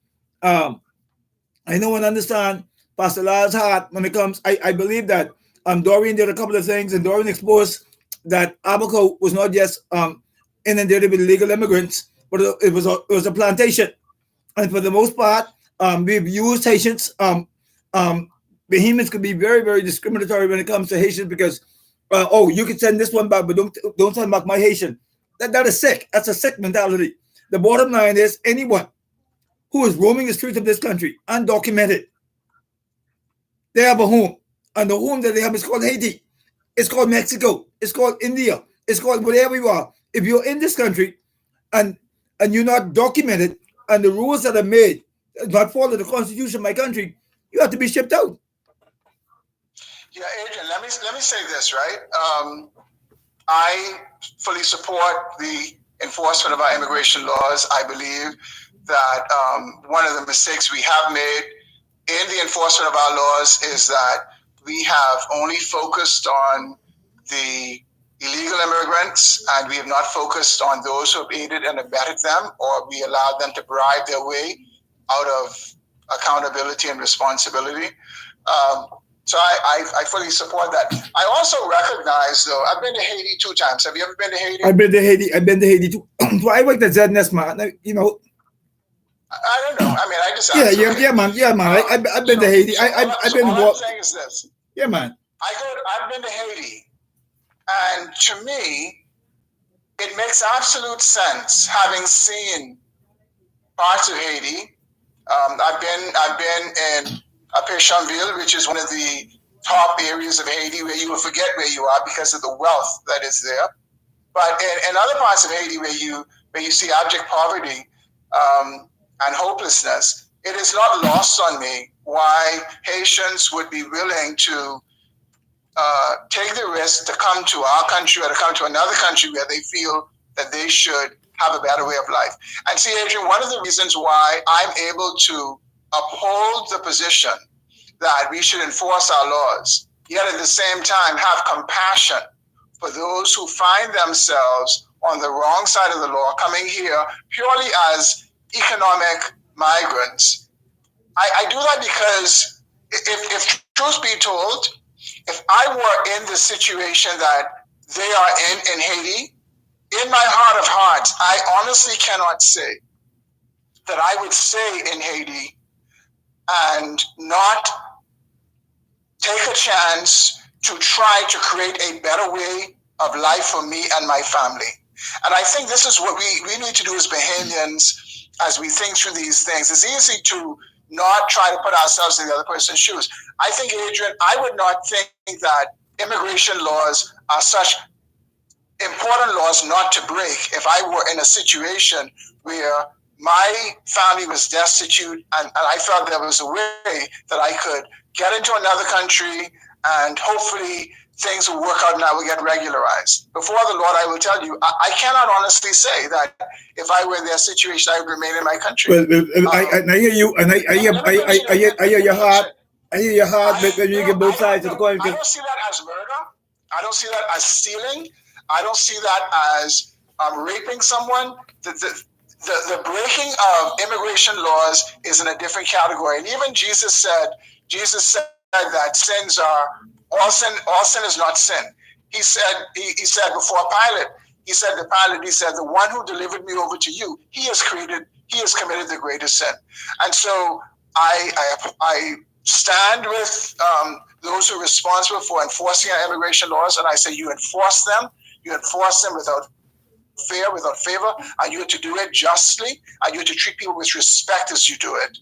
I know and understand Pastor Lyle's heart when it comes. I believe that Dorian did a couple of things, and Dorian exposed that Abaco was not just inundated with illegal immigrants, but it was a plantation, and for the most part, we've used Haitians. Bahamians could be very, very discriminatory when it comes to Haitians because, you can send this one back, but don't send back my Haitian. That is sick. That's a sick mentality. The bottom line is anyone who is roaming the streets of this country undocumented, they have a home, and the home that they have is called Haiti. It's called Mexico. It's called India. It's called whatever you are. If you're in this country and you're not documented, and the rules that are made not follow the Constitution of my country, you have to be shipped out. Yeah, Adrian, let me say this, right? I fully support the enforcement of our immigration laws. I believe that one of the mistakes we have made in the enforcement of our laws is that we have only focused on the illegal immigrants, and we have not focused on those who have aided and abetted them, or we allowed them to bribe their way out of accountability and responsibility. So I fully support that. I also recognize, though, I've been to Haiti 2 times. Have you ever been to Haiti? I've been to Haiti too. So I worked at ZNS, man. You know. I don't know. I mean, I just yeah, man. I've been to Haiti. I've been. All I'm saying is this. Yeah, man. I've been to Haiti, and to me, it makes absolute sense having seen parts of Haiti. I've been in Pétionville, which is one of the top areas of Haiti where you will forget where you are because of the wealth that is there. But in other parts of Haiti where you see abject poverty and hopelessness, it is not lost on me why Haitians would be willing to take the risk to come to our country or to come to another country where they feel that they should have a better way of life. And see, Adrian, one of the reasons why I'm able to uphold the position that we should enforce our laws, yet at the same time have compassion for those who find themselves on the wrong side of the law, coming here purely as economic migrants. I do that because if truth be told, if I were in the situation that they are in Haiti, in my heart of hearts, I honestly cannot say that I would stay in Haiti and not take a chance to try to create a better way of life for me and my family. And I think this is what we need to do as Bahamians as we think through these things. It's easy to not try to put ourselves in the other person's shoes. I think, Adrian, I would not think that immigration laws are such important laws not to break if I were in a situation where my family was destitute and I felt there was a way that I could get into another country and hopefully things will work out and I will get regularized. Before the Lord, I will tell you, I cannot honestly say that if I were in their situation, I would remain in my country. Well, I hear you, and I hear your heart. I hear your heart when you get both sides of the coin. I don't see that as murder. I don't see that as stealing. I don't see that as raping someone. The breaking of immigration laws is in a different category. And even Jesus said that sins are all sin is not sin. He said before Pilate, he said the one who delivered me over to you, he has committed the greatest sin. And so I stand with those who are responsible for enforcing our immigration laws, and I say you enforce them without fear, without favor, and you have to do it justly, and you have to treat people with respect as you do it.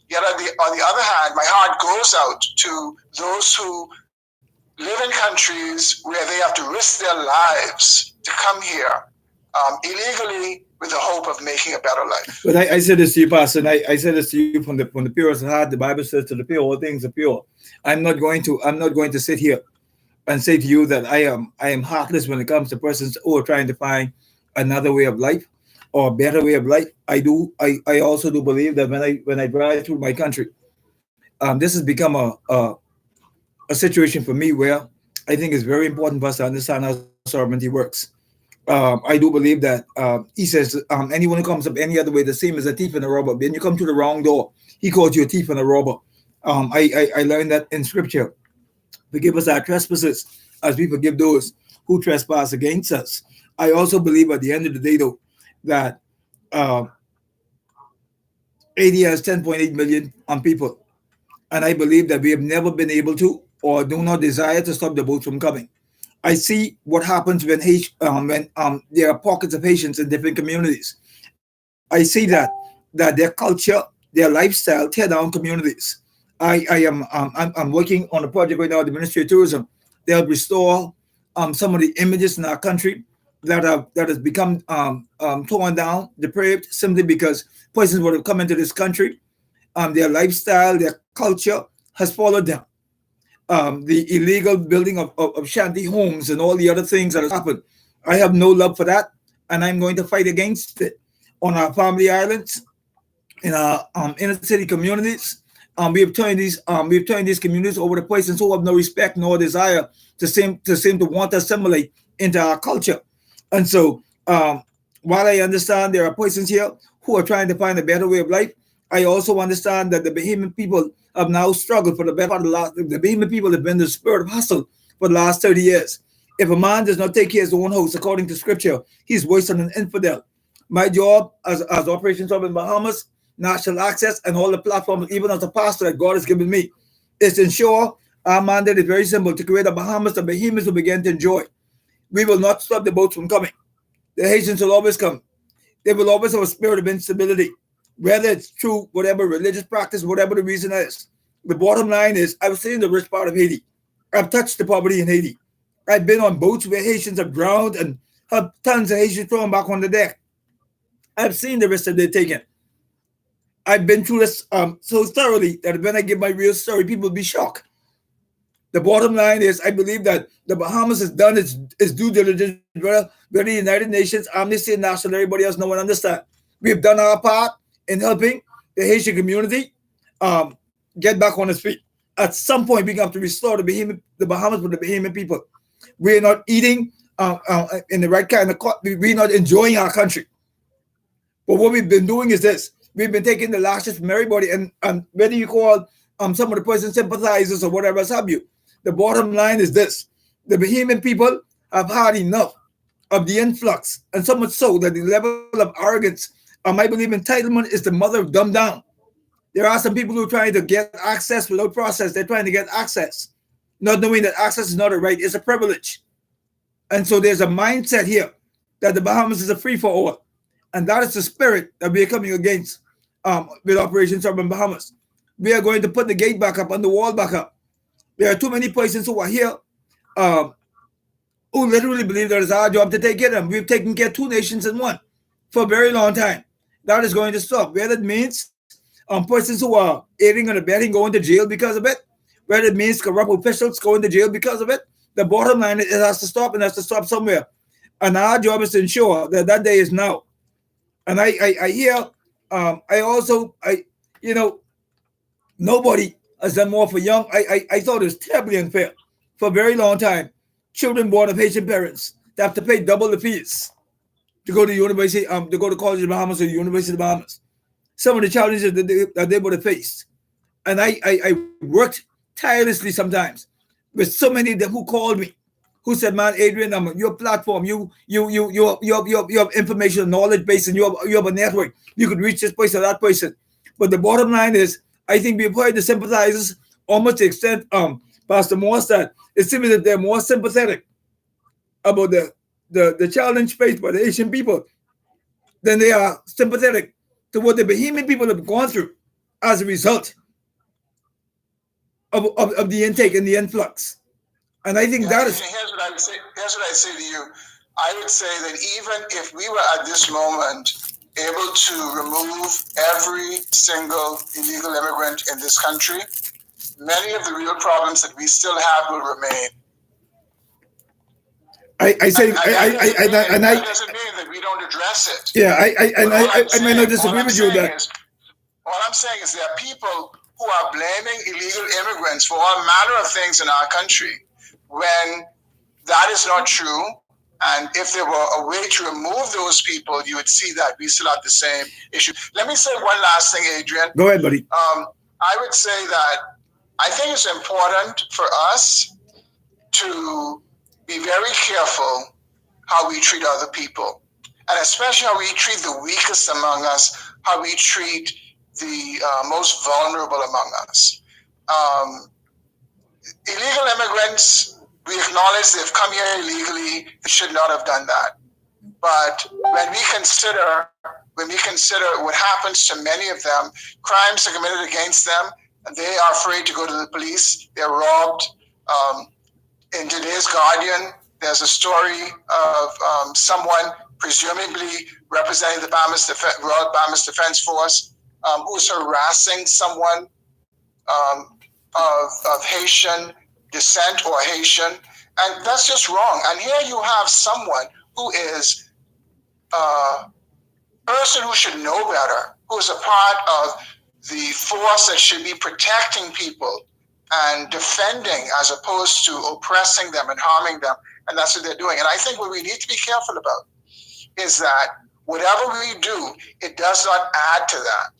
Yet on the other hand, my heart goes out to those who live in countries where they have to risk their lives to come here illegally with the hope of making a better life. But I said this to you, Pastor, and I said this to you from the purest heart. The Bible says to the pure, all things are pure. I'm not going to sit here and say to you that I am heartless when it comes to persons who are trying to find another way of life or a better way of life. I also do believe that when I drive through my country, this has become a situation for me where I think it's very important for us to understand how sovereignty works. I do believe that he says anyone who comes up any other way, the same as a thief and a robber. When you come to the wrong door, he calls you a thief and a robber. I learned that in scripture. Forgive us our trespasses as we forgive those who trespass against us. I also believe at the end of the day, though, that uh, Haiti has 10.8 million people. And I believe that we have never been able to or do not desire to stop the boats from coming. I see what happens when there are pockets of Haitians in different communities. I see that their culture, their lifestyle tear down communities. I'm working on a project right now at the Ministry of Tourism. They'll restore some of the images in our country that has become torn down, depraved, simply because persons would have come into this country. Their lifestyle, their culture has followed them. The illegal building of shanty homes and all the other things that has happened. I have no love for that, and I'm going to fight against it on our family islands, in our inner city communities. We have turned these communities over to persons who have no respect nor desire to want to assimilate into our culture. And so, while I understand there are persons here who are trying to find a better way of life, I also understand that the Bahamian people have now struggled for the better part of the Bahamian people have been the spirit of hustle for the last 30 years. If a man does not take care of his own house according to scripture, he's worse than an infidel. My job as operations of in Bahamas, national access, and all the platforms, even as a pastor that God has given me, is to ensure our mandate is very simple: to create a Bahamas that Bahamians will begin to enjoy. We will not stop the boats from coming. The Haitians will always come. They will always have a spirit of instability, whether it's through whatever religious practice, whatever the reason is. The bottom line is, I was sitting in the rich part of Haiti. I've touched the poverty in Haiti. I've been on boats where Haitians have drowned and have tons of Haitians thrown back on the deck. I've seen the risk that they're taking. I've been through this so thoroughly that when I give my real story, people will be shocked. The bottom line is, I believe that the Bahamas has done its due diligence, whether the United Nations, Amnesty International, everybody else, no one understand. We've done our part in helping the Haitian community get back on its feet. At some point, we have to restore the Bahamas with the Bahamian people. We're not eating in the right kind of. We're not enjoying our country. But what we've been doing is this: we've been taking the lashes from everybody, and whether you call some of the person sympathizers or whatever else have you, the bottom line is this: the Bahamian people have had enough of the influx, and so much so that the level of arrogance, I believe entitlement is the mother of dumb down. There are some people who are trying to get access without process. They're trying to get access, not knowing that access is not a right, it's a privilege. And so there's a mindset here that the Bahamas is a free-for-all. And that is the spirit that we are coming against with Operation Southern Bahamas. We are going to put the gate back up and the wall back up. There are too many persons who are here who literally believe that it's our job to take care of them. We've taken care of two nations in one for a very long time. That is going to stop. Whether it means persons who are aiding and abetting going to jail because of it, whether it means corrupt officials going to jail because of it, the bottom line is it has to stop, and has to stop somewhere. And our job is to ensure that that day is now. And I hear, nobody has done more for young. I thought it was terribly unfair for a very long time. Children born of Haitian parents, they have to pay double the fees to go to university, to go to college in the Bahamas or the University of the Bahamas. Some of the challenges that they would have faced. And I worked tirelessly sometimes with so many of them who called me, who said, "Man, Adrian, your platform, you have information, knowledge base, and you have a network. You could reach this person or that person." But the bottom line is, I think we've heard the sympathizers almost to the extent, Pastor Moore said, it seems that they're more sympathetic about the challenge faced by the Haitian people than they are sympathetic to what the Bahamian people have gone through as a result of the intake and the influx. And I think that is. Here's what I say to you. I would say that even if we were at this moment able to remove every single illegal immigrant in this country, many of the real problems that we still have will remain. I say, that doesn't mean that we don't address it. Yeah, I may not disagree with you that. All I'm saying is there are people who are blaming illegal immigrants for all manner of things in our country when that is not true. And if there were a way to remove those people, you would see that we still have the same issue. Let me say one last thing, Adrian. Go ahead, buddy. I would say that I think it's important for us to be very careful how we treat other people, and especially how we treat the weakest among us, how we treat the most vulnerable among us. Illegal immigrants, we acknowledge they've come here illegally. They should not have done that. But when we consider what happens to many of them, crimes are committed against them, and they are afraid to go to the police. They're robbed. In today's Guardian, there's a story of someone presumably representing the Royal Bahamas Defense Force who's harassing someone of Haitian descent or Haitian, and that's just wrong. And here you have someone who is a person who should know better, who is a part of the force that should be protecting people and defending as opposed to oppressing them and harming them. And that's what they're doing. And I think what we need to be careful about is that whatever we do, it does not add to that.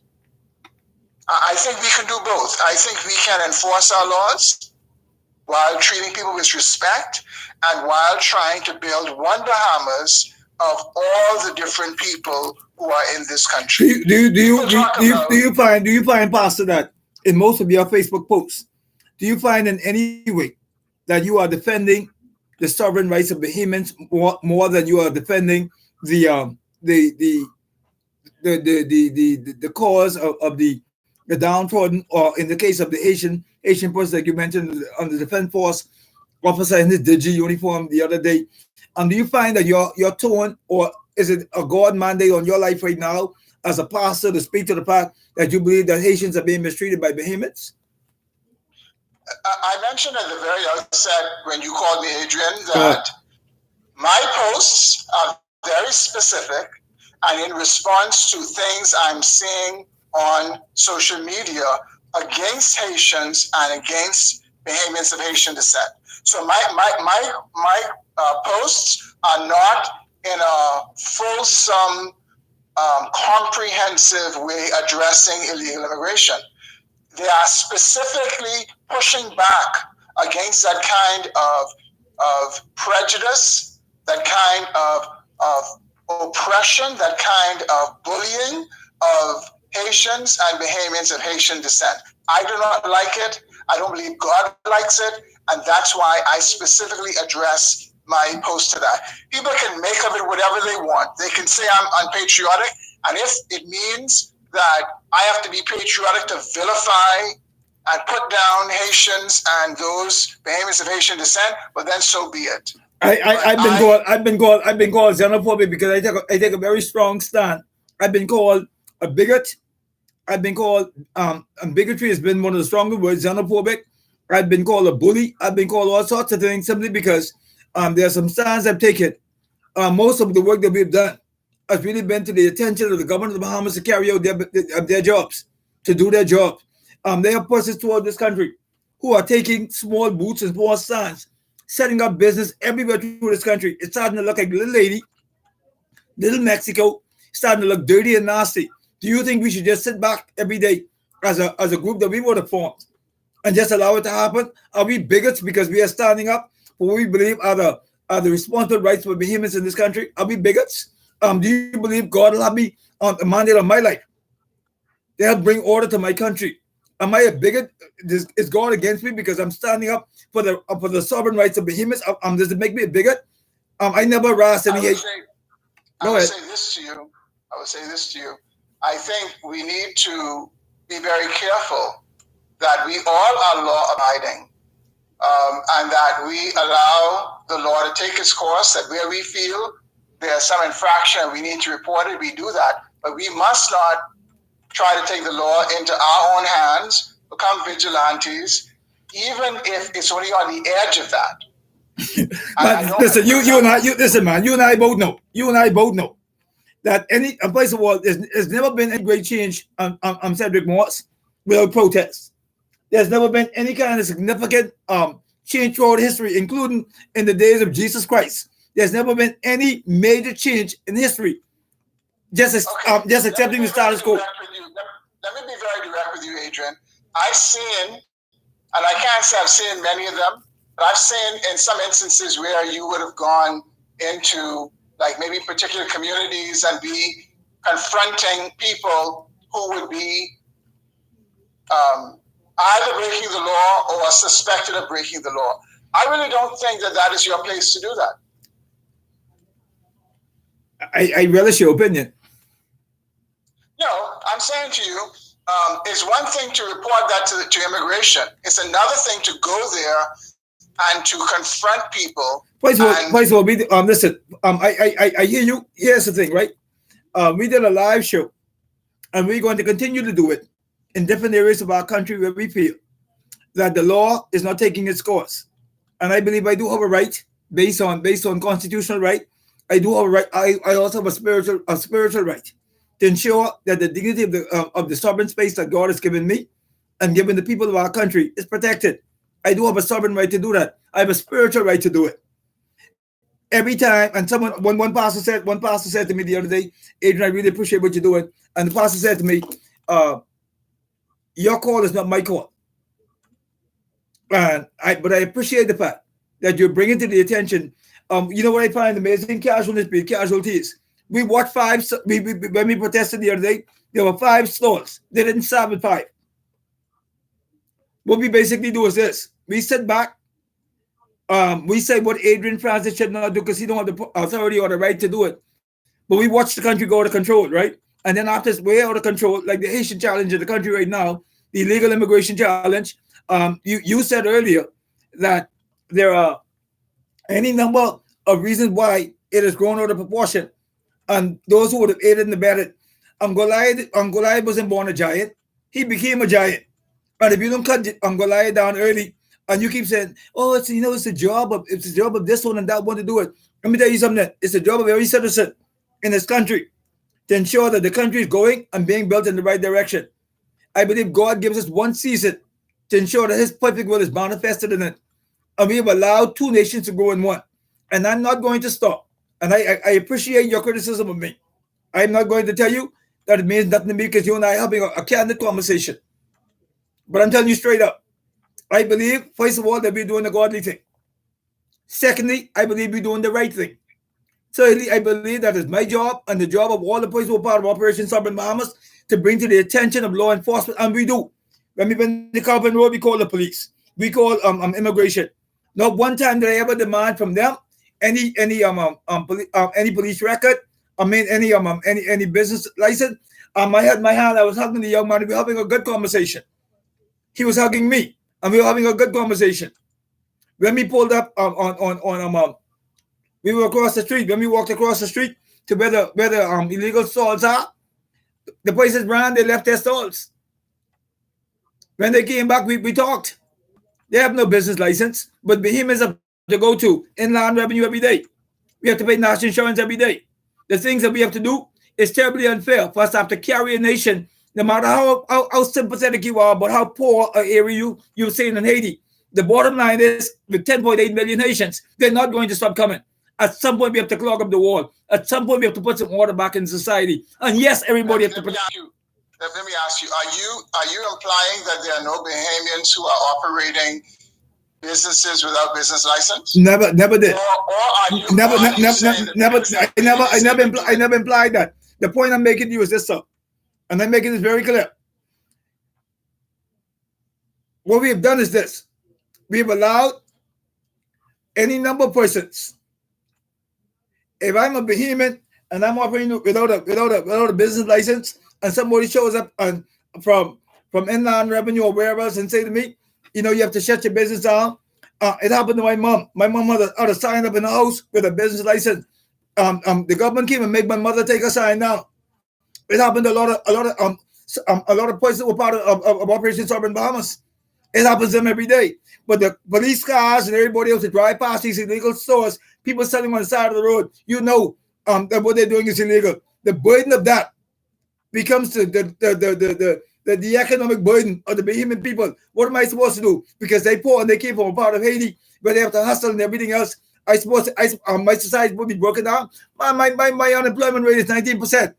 I think we can do both. I think we can enforce our laws while treating people with respect and while trying to build one Bahamas of all the different people who are in this country. Do you find, Pastor, that in most of your Facebook posts, do you find in any way that you are defending the sovereign rights of Bahamians more than you are defending the cause of the downtrodden, or in the case of the Asian person that you mentioned on the defense force officer in his digi uniform the other day? Do you find that your tone, or is it a God mandate on your life right now as a pastor to speak to the fact that you believe that Haitians are being mistreated by Bahamians? I mentioned at the very outset when you called me, Adrian, that my posts are very specific and in response to things I'm seeing on social media against Haitians and against Bahamians of Haitian descent. So my posts are not in a fulsome, comprehensive way addressing illegal immigration. They are specifically pushing back against that kind of prejudice, that kind of oppression, that kind of bullying of Haitians and Bahamians of Haitian descent. I do not like it. I don't believe God likes it. And that's why I specifically address my post to that. People can make of it whatever they want. They can say I'm unpatriotic. And if it means that I have to be patriotic to vilify and put down Haitians and those Bahamians of Haitian descent, well, then so be it. I've been called xenophobic because I take a very strong stand. I've been called a bigot. I've been called bigotry has been one of the stronger words. Xenophobic. I've been called a bully. I've been called all sorts of things simply because there are some stands I've taken. Most of the work that we've done has really been to the attention of the government of the Bahamas to carry out their jobs, to do their job. They have persons throughout this country who are taking small booths and small stands, setting up business everywhere through this country. It's starting to look like Little Lady, Little Mexico, starting to look dirty and nasty. Do you think we should just sit back every day as a group that we would have formed and just allow it to happen? Are we bigots because we are standing up for what we believe are the responsible rights for Bahamians in this country? Are we bigots? Do you believe God will have me on the mandate of my life? They'll bring order to my country. Am I a bigot? Is God against me because I'm standing up for the sovereign rights of Bahamians? Does it make me a bigot? I never harassed any. I would say this to you. I think we need to be very careful that we all are law-abiding and that we allow the law to take its course, that where we feel there's some infraction and we need to report it, we do that. But we must not try to take the law into our own hands, become vigilantes, even if it's only on the edge of that. Listen, listen, man. You and I both know. You and I both know that first of all, there's never been any great change on Cedric Morse without protests. There's never been any kind of significant change throughout history, including in the days of Jesus Christ. There's never been any major change in history. Just accepting the status quo. Let me be very direct with you, Adrian. I've seen, and I can't say I've seen many of them, but I've seen in some instances where you would have gone into like maybe particular communities and be confronting people who would be either breaking the law or suspected of breaking the law. I really don't think that is your place to do that. I relish your opinion. No, I'm saying to you, it's one thing to report that to immigration. It's another thing to go there and to confront people. Listen, I hear you. Here's the thing, right? We did a live show, and we're going to continue to do it in different areas of our country where we feel that the law is not taking its course. And I believe I do have a right, based on constitutional right. I do have a right. I also have a spiritual right to ensure that the dignity of the sovereign space that God has given me and given the people of our country is protected. I do have a sovereign right to do that. I have a spiritual right to do it. Every time, and one pastor said to me the other day, Adrian, I really appreciate what you're doing. And the pastor said to me, your call is not my call. But I appreciate the fact that you're bringing to the attention. You know what I find amazing? Casualties. We watched when we protested the other day, there were 5 stalls. They didn't start with 5. What we basically do is this. We sit back. We say what Adrian Francis should not do because he don't have the authority or the right to do it. But we watch the country go out of control, right? And then after it's way out of control, like the Haitian challenge in the country right now, the illegal immigration challenge, you said earlier that there are any number of reasons why it has grown out of proportion. And those who would have aided and abetted, Goliath wasn't born a giant. He became a giant. And if you don't cut Goliath down early, and you keep saying, "Oh, it's the job of this one and that one to do it." Let me tell you something. It's the job of every citizen in this country to ensure that the country is going and being built in the right direction. I believe God gives us one season to ensure that His perfect will is manifested in it, and we have allowed 2 nations to grow in one. And I'm not going to stop. And I appreciate your criticism of me. I'm not going to tell you that it means nothing to me because you and I are having a candid conversation. But I'm telling you straight up, I believe, first of all, that we're doing the godly thing. Secondly, I believe we're doing the right thing. Thirdly, I believe that it's my job and the job of all the persons who are part of Operation Sovereign Bahamas to bring to the attention of law enforcement, and we do. When we went to Carlton Road, we call the police. We call immigration. Not one time did I ever demand from them any police record. I mean any business license. I had my hand. I was hugging the young man. We were having a good conversation. He was hugging me, and we were having a good conversation. When we pulled up we were across the street. When we walked across the street to where the illegal stalls are, the places ran. They left their stalls. When they came back, we talked. They have no business license, but behemoths have to go to inland revenue every day. We have to pay national insurance every day. The things that we have to do is terribly unfair for us to have to carry a nation, no matter how sympathetic you are, but how poor an area you're saying in Haiti. The bottom line is, with 10.8 million Haitians, they're not going to stop coming. At some point, we have to clog up the wall. At some point, we have to put some order back in society. And yes, everybody has to put. Let me ask you: Are you implying that there are no Bahamians who are operating businesses without business license? Never did. I never implied that. The point I'm making to you is this, sir, and I'm making this very clear. What we have done is this: we have allowed any number of persons. If I'm a behemoth and I'm operating without a business license, and somebody shows up from inland revenue or wherever else and say to me, you have to shut your business down, It happened to my mom. My mom had a sign up in the house with a business license. The government came and made my mother take a sign down. It happened to a lot of places that were part of Operation Sovereign Bahamas. It happens to them every day. But the police cars and everybody else that drive past these illegal stores, people selling on the side of the road, that what they're doing is illegal. The burden of that becomes the economic burden of the Bahamian people. What am I supposed to do? Because they poor and they came from a part of Haiti where they have to hustle and everything else. My society will be broken down. My unemployment rate is 19%.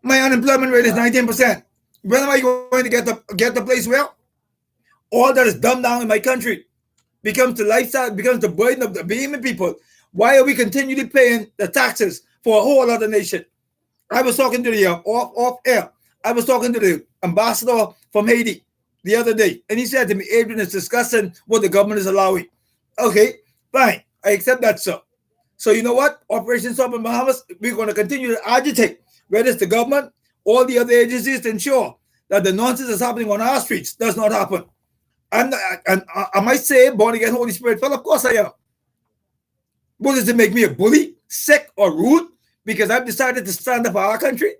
My unemployment rate is 19%. When am I going to get the place well? All that is dumbed down in my country becomes the lifestyle, becomes the burden of the Bahamian people. Why are we continually paying the taxes for a whole other nation? I was talking to the off air. I was talking to the ambassador from Haiti the other day, and he said to me, Adrian, it's discussing what the government is allowing. Okay, fine. I accept that, sir. So you know what? Operation Sovereign Bahamas, we're going to continue to agitate, whether it's the government, all the other agencies, to ensure that the nonsense that's happening on our streets does not happen. Am I saved, born again, Holy Spirit filled? Of course I am. What does it make me, a bully, sick, or rude because I've decided to stand up for our country?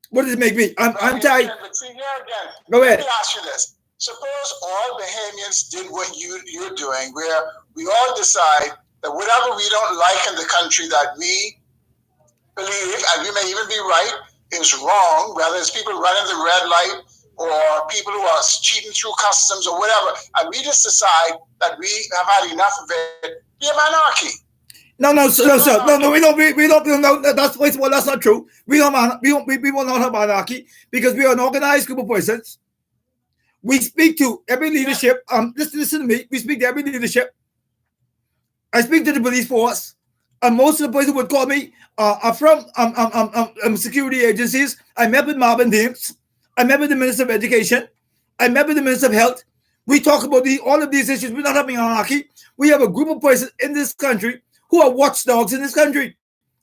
What does it make me? I'm tired. But see, here again, Go ahead. Let me ask you this. Suppose all Bahamians did what you're doing, where we all decide that whatever we don't like in the country that we believe, and we may even be right, is wrong, whether it's people running the red light or people who are cheating through customs or whatever, and we just decide that we have had enough of it, be a monarchy. No, we don't. No, that's not true. We will not have anarchy because we are an organized group of persons. We speak to every leadership. Listen to me. We speak to every leadership. I speak to the police force, and most of the persons would call me are from security agencies. I met with Marvin Dames. I met with the Minister of Education. I met with the Minister of Health. We talk about all of these issues. We're not having anarchy. We have a group of persons in this country who are watchdogs in this country.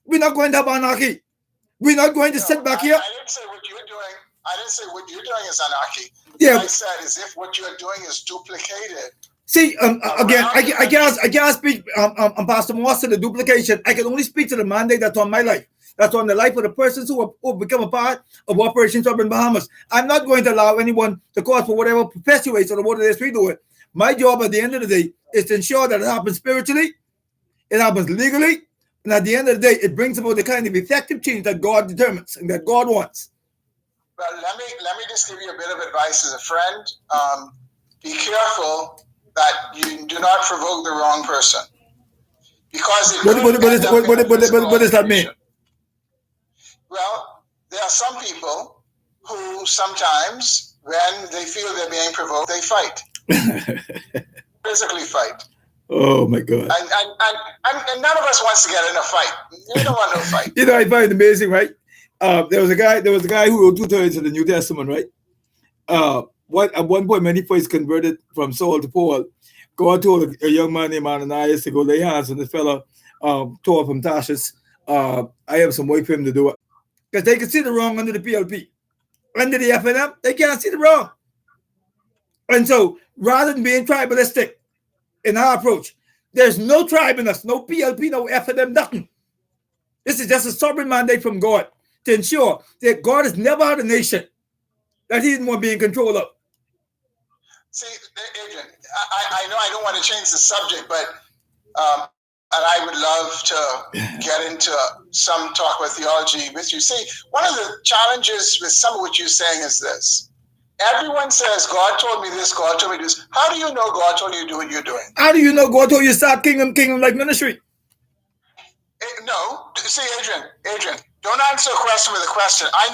We're not going to have anarchy. We're not going to sit back here. I didn't say what you're doing. I didn't say what you're doing is anarchy. Yeah. What I said is if what you're doing is duplicated. See, again, I can't speak Pastor Moss to the duplication. I can only speak to the mandate that's on my life. That's on the life of the persons who become a part of Operation Sovereign Bahamas. I'm not going to allow anyone to cause for whatever perpetuates or what it is we do it. My job at the end of the day is to ensure that it happens spiritually, it happens legally, and at the end of the day, it brings about the kind of effective change that God determines and that God wants. Well, let me just give you a bit of advice as a friend. Be careful that you do not provoke the wrong person, because what does that mean? Well, there are some people who sometimes, when they feel they're being provoked, they fight, physically fight. Oh my God! And none of us wants to get in a fight. You don't want no fight. I find it amazing, right? There was a guy who wrote 2/3 of the New Testament, right? At one point, when he first converted from Saul to Paul, God told a young man named Ananias to go lay hands on the fellow Tor from Tarshish. I have some work for him to do it. Because they can see the wrong under the PLP. Under the FNM, they can't see the wrong. And so, rather than being tribalistic in our approach, there's no tribe in us, no PLP, no FNM, nothing. This is just a sovereign mandate from God to ensure that God has never had a nation that he didn't want to be in control of. See, Adrian, I know I don't want to change the subject, but and I would love to get into some talk with theology with you. See, one of the challenges with some of what you're saying is this. Everyone says, God told me this, God told me this. How do you know God told you to do what you're doing? How do you know God told you to start kingdom like ministry? No. See, Adrian, don't answer a question with a question. I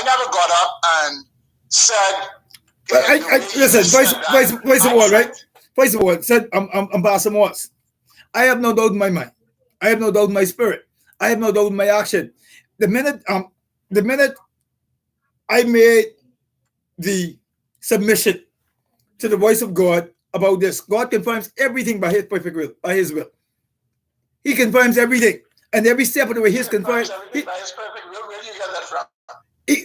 never got up and said... listen, first of all, right? First of all, said I'm Pastor Moss. I have no doubt in my mind. I have no doubt in my spirit. I have no doubt in my action. The minute I made the submission to the voice of God about this, God confirms everything by his perfect will, by his will. He confirms everything. And every step of the way, he's confirmed. By his perfect will, where do you get that from?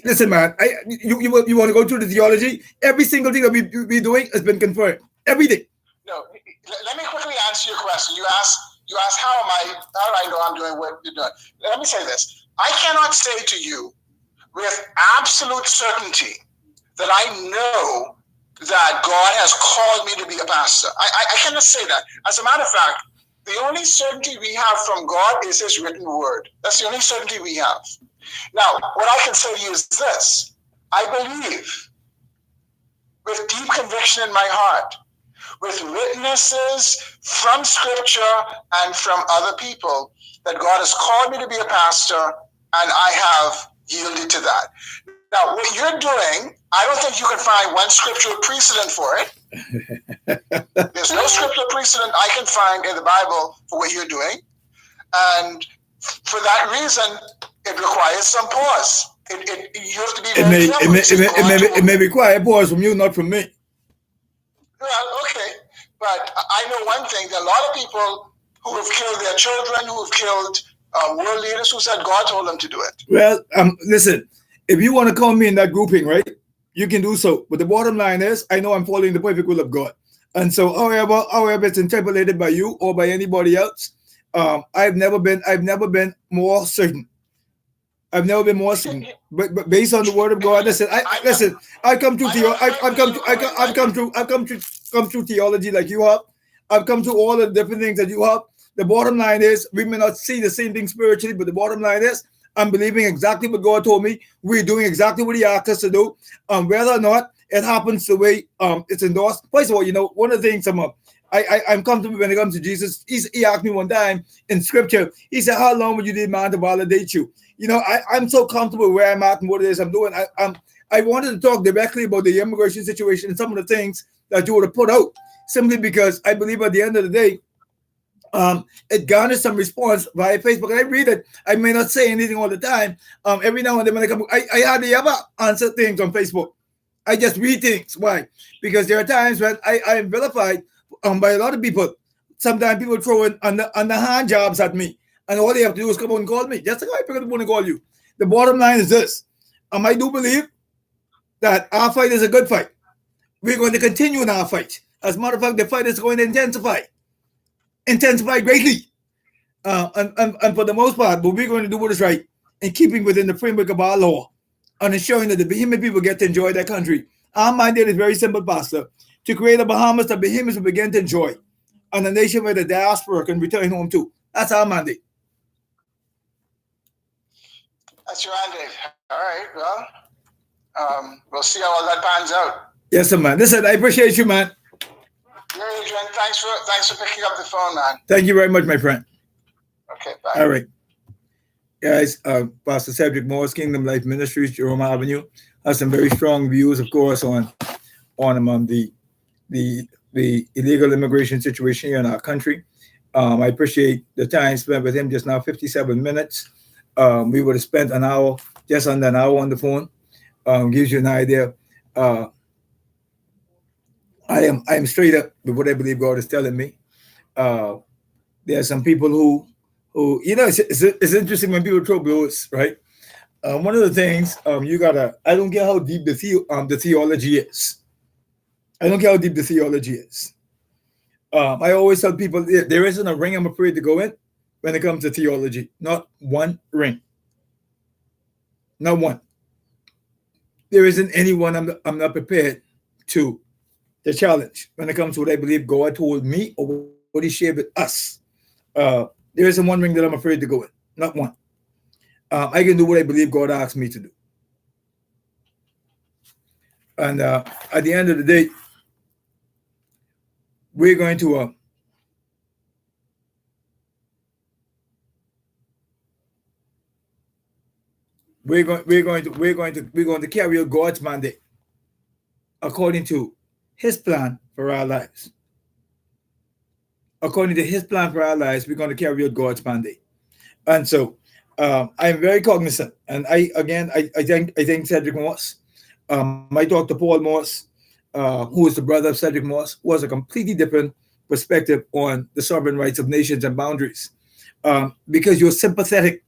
Listen, man, you want to go through the theology? Every single thing that we're doing has been confirmed. Everything. let me quickly answer your question. You asked how do I know I'm doing what you're doing? Let me say this. I cannot say to you with absolute certainty that I know that God has called me to be a pastor. I cannot say that. As a matter of fact, the only certainty we have from God is his written word. That's the only certainty we have. Now, what I can say to you is this. I believe with deep conviction in my heart, with witnesses from scripture and from other people, that God has called me to be a pastor, and I have yielded to that. Now, what you're doing, I don't think you can find one scriptural precedent for it. There's no scriptural precedent I can find in the Bible for what you're doing. And for that reason, it requires some pause. You have to be very careful. It may require a pause from you, not from me. Well, okay. But I know one thing. There are a lot of people who have killed their children, who have killed world leaders who said God told them to do it. Well, listen, if you want to call me in that grouping, right, you can do so. But the bottom line is, I know I'm following the perfect will of God. And so however it's interpolated by you or by anybody else, I've never been more certain. I've never been more certain. But based on the word of God, I come through theology like you have. I've come through all the different things that you have. The bottom line is, we may not see the same thing spiritually, but the bottom line is, I'm believing exactly what God told me. We're doing exactly what he asked us to do. Whether or not it happens the way it's endorsed. First of all, one of the things I'm comfortable when it comes to Jesus. He asked me one time in scripture, he said, how long would you need man to validate you? I'm so comfortable where I'm at and what it is I'm doing. I wanted to talk directly about the immigration situation and some of the things that you would have put out, simply because I believe at the end of the day, it garners some response via Facebook. And I read it. I may not say anything all the time. Every now and then when I come, I hardly ever answer things on Facebook. I just read things. Why? Because there are times when I am vilified by a lot of people. Sometimes people throw in underhand jobs at me, and all they have to do is come on and call me. Just like I pick up the phone and call you. The bottom line is this. I do believe that our fight is a good fight. We're going to continue in our fight. As a matter of fact, the fight is going to intensify greatly. And for the most part, but we're going to do what is right in keeping within the framework of our law and ensuring that the Bahamian people get to enjoy their country. Our mandate is very simple, Pastor, to create a Bahamas that Bahamians will begin to enjoy, and a nation where the diaspora can return home to. That's our mandate. That's your mandate. All right, well, we'll see how all that pans out. Yes, sir, man. Listen, I appreciate you, man. Yeah, Adrian, thanks for picking up the phone, man. Thank you very much, my friend. Okay, bye. All right. Guys, Pastor Cedric Morris, Kingdom Life Ministries, Jerome Avenue, has some very strong views, of course, on the illegal immigration situation here in our country. I appreciate the time spent with him just now, 57 minutes. We would have spent just under an hour on the phone. Gives you an idea. I am straight up with what I believe God is telling me. There are some people who it's interesting when people throw blows, right? One of the things I don't care how deep the theology is. I don't care how deep the theology is. I always tell people there isn't a ring I'm afraid to go in when it comes to theology. Not one ring. Not one. There isn't anyone I'm not prepared to the challenge when it comes to what I believe God told me or what he shared with us. There isn't one ring that I'm afraid to go in. Not one. I can do what I believe God asked me to do. And at the end of the day, we're going to carry out God's mandate according to his plan for our lives. According to his plan for our lives, we're going to carry out God's mandate. And so I'm very cognizant. And I think Cedric Morse, I talked to Paul Morse, who is the brother of Cedric Morse, who has a completely different perspective on the sovereign rights of nations and boundaries. Because you're sympathetic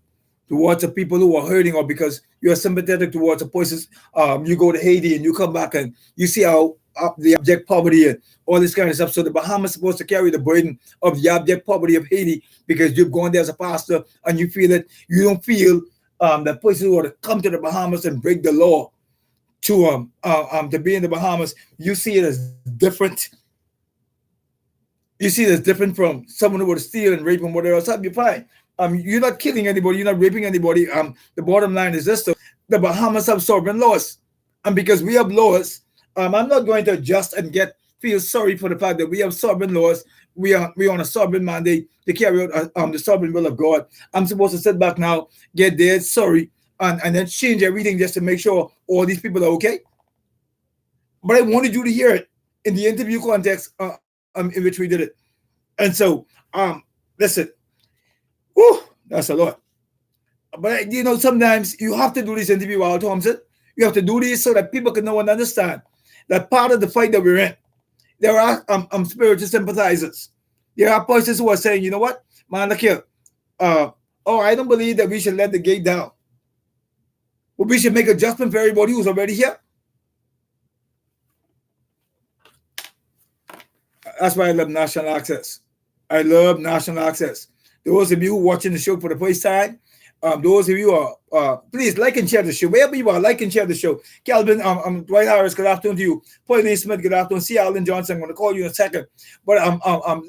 towards the people who are hurting, or because you're sympathetic towards the places. You go to Haiti and you come back and you see how the abject poverty and all this kind of stuff. So the Bahamas supposed to carry the burden of the abject poverty of Haiti because you've gone there as a pastor and you feel it. You don't feel that places who are to come to the Bahamas and break the law to be in the Bahamas. You see it as different. You see it as different from someone who would steal and rape and whatever else. That'd be fine. You're not killing anybody. You're not raping anybody. The bottom line is this: though, the Bahamas have sovereign laws, and because we have laws, I'm not going to adjust and feel sorry for the fact that we have sovereign laws. We are on a sovereign mandate to carry out the sovereign will of God. I'm supposed to sit back now, get dead sorry, and then change everything just to make sure all these people are okay. But I wanted you to hear it in the interview context in which we did it, and so listen. Whew, that's a lot. But sometimes you have to do this interview, Al Thompson. You have to do this so that people can know and understand that part of the fight that we're in, there are spiritual sympathizers. There are persons who are saying, you know what, man, look here. I don't believe that we should let the gate down. But we should make adjustment for everybody who's already here. That's why I love national access. I love national access. Those of you who are watching the show for the first time, those of you who are, please like and share the show. Wherever you are, like and share the show. Calvin, Dwight Harris, good afternoon to you. Pauline Smith, good afternoon. C. Allen Johnson, I'm going to call you in a second. But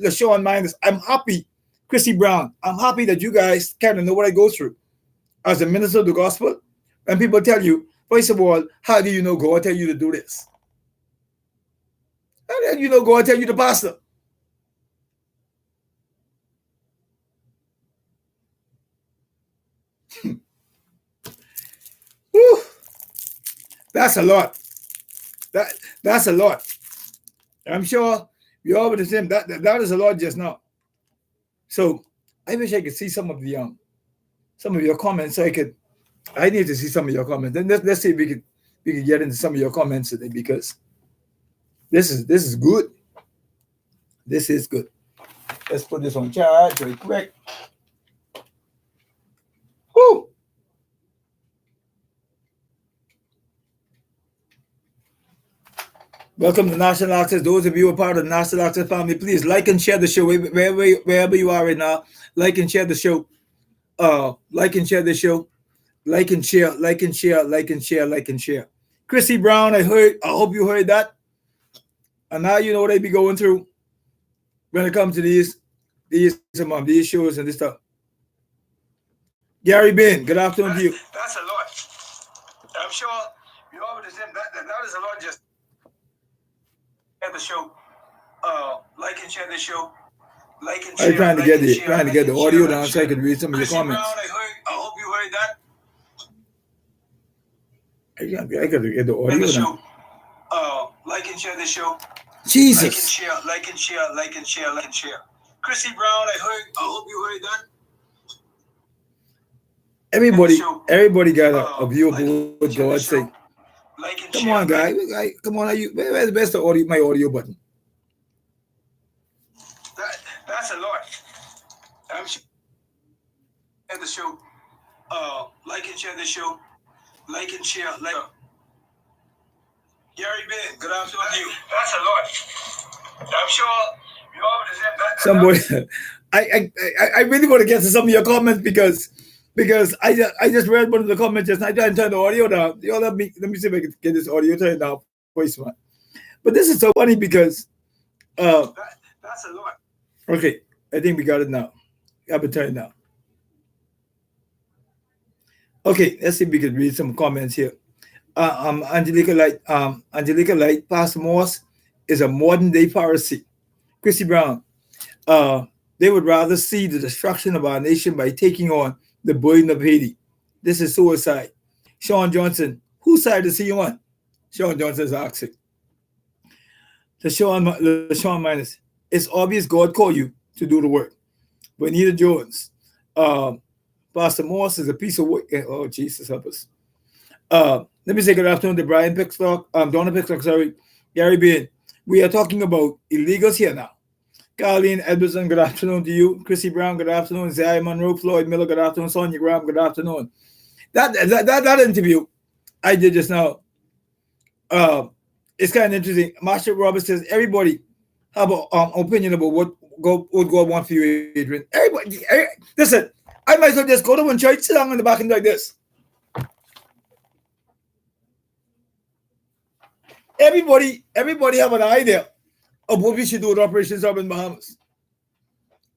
the show on mine is, I'm happy, Chrissy Brown, I'm happy that you guys kind of know what I go through as a minister of the gospel. And people tell you, first of all, how do you know God tell you to do this? How do you know God tell you to pastor? Whew. That's a lot. That's a lot. I'm sure we all with the same. That is a lot just now. So I wish I could see some of your comments. So I need to see some of your comments. Then let's see if we could get into some of your comments today, because this is good. This is good. Let's put this on charge very quick. Woo! Welcome to National Access. Those of you who are part of the National Access family, please like and share the show wherever you are right now. Like and share the show. Like and share the show. Like and share. Like and share. Like and share. Like and share. Chrissy Brown, I hope you heard that. And now you know what I be going through when it comes to these shows and this stuff. Gary Ben, good afternoon to you. That's a lot. I'm sure you all the same. That is a lot. Just share the show. Like and share the show. Like and share. I'm trying to get the audio down so I can read some of your comments. I hope you heard that. I got to get the audio down. Like and share the show. Jesus. Like and share. Like and share. Like and share. Chrissy Brown, I hope you heard that. Everybody got a view of what God say. Come on, guys. Come on, where's the audio? My audio button. That's a lot. I'm sure. The show. Like and share the show. Like and share. Like. Gary Ben, good afternoon to you. That's a lot. I'm sure you all the same. Somebody, I really want to get to some of your comments because I just read one of the comments just now. I tried to turn the audio down. You all let me see if I can get this audio turned down. Voice one. But this is so funny because that's a lot. Okay, I think we got it now. I've been turned down. Okay, let's see if we can read some comments here. Angelica Light, Pastor Morse is a modern day Pharisee. Chrissy Brown, they would rather see the destruction of our nation by taking on the burden of Haiti. This is suicide. Sean Johnson, whose side is he on? Sean Johnson is asking. The Sean Minus, it's obvious God called you to do the work. Bonita Jones, Pastor Morse is a piece of work. Oh, Jesus, help us. Let me say good afternoon to Brian Pickstock, Donna Pickstock, sorry, Gary Bean. We are talking about illegals here now. Carleen Edmondson, good afternoon to you. Chrissy Brown, good afternoon. Zaya Monroe, Floyd Miller, good afternoon. Sonia Graham, good That interview I did just now, it's kind of interesting. Marshall Roberts says everybody have an opinion about what God wants for you, Adrian. Listen, I might as well just go to one church, sit down on the back and like this. Everybody have an idea of what we should do with Operation Urban Bahamas.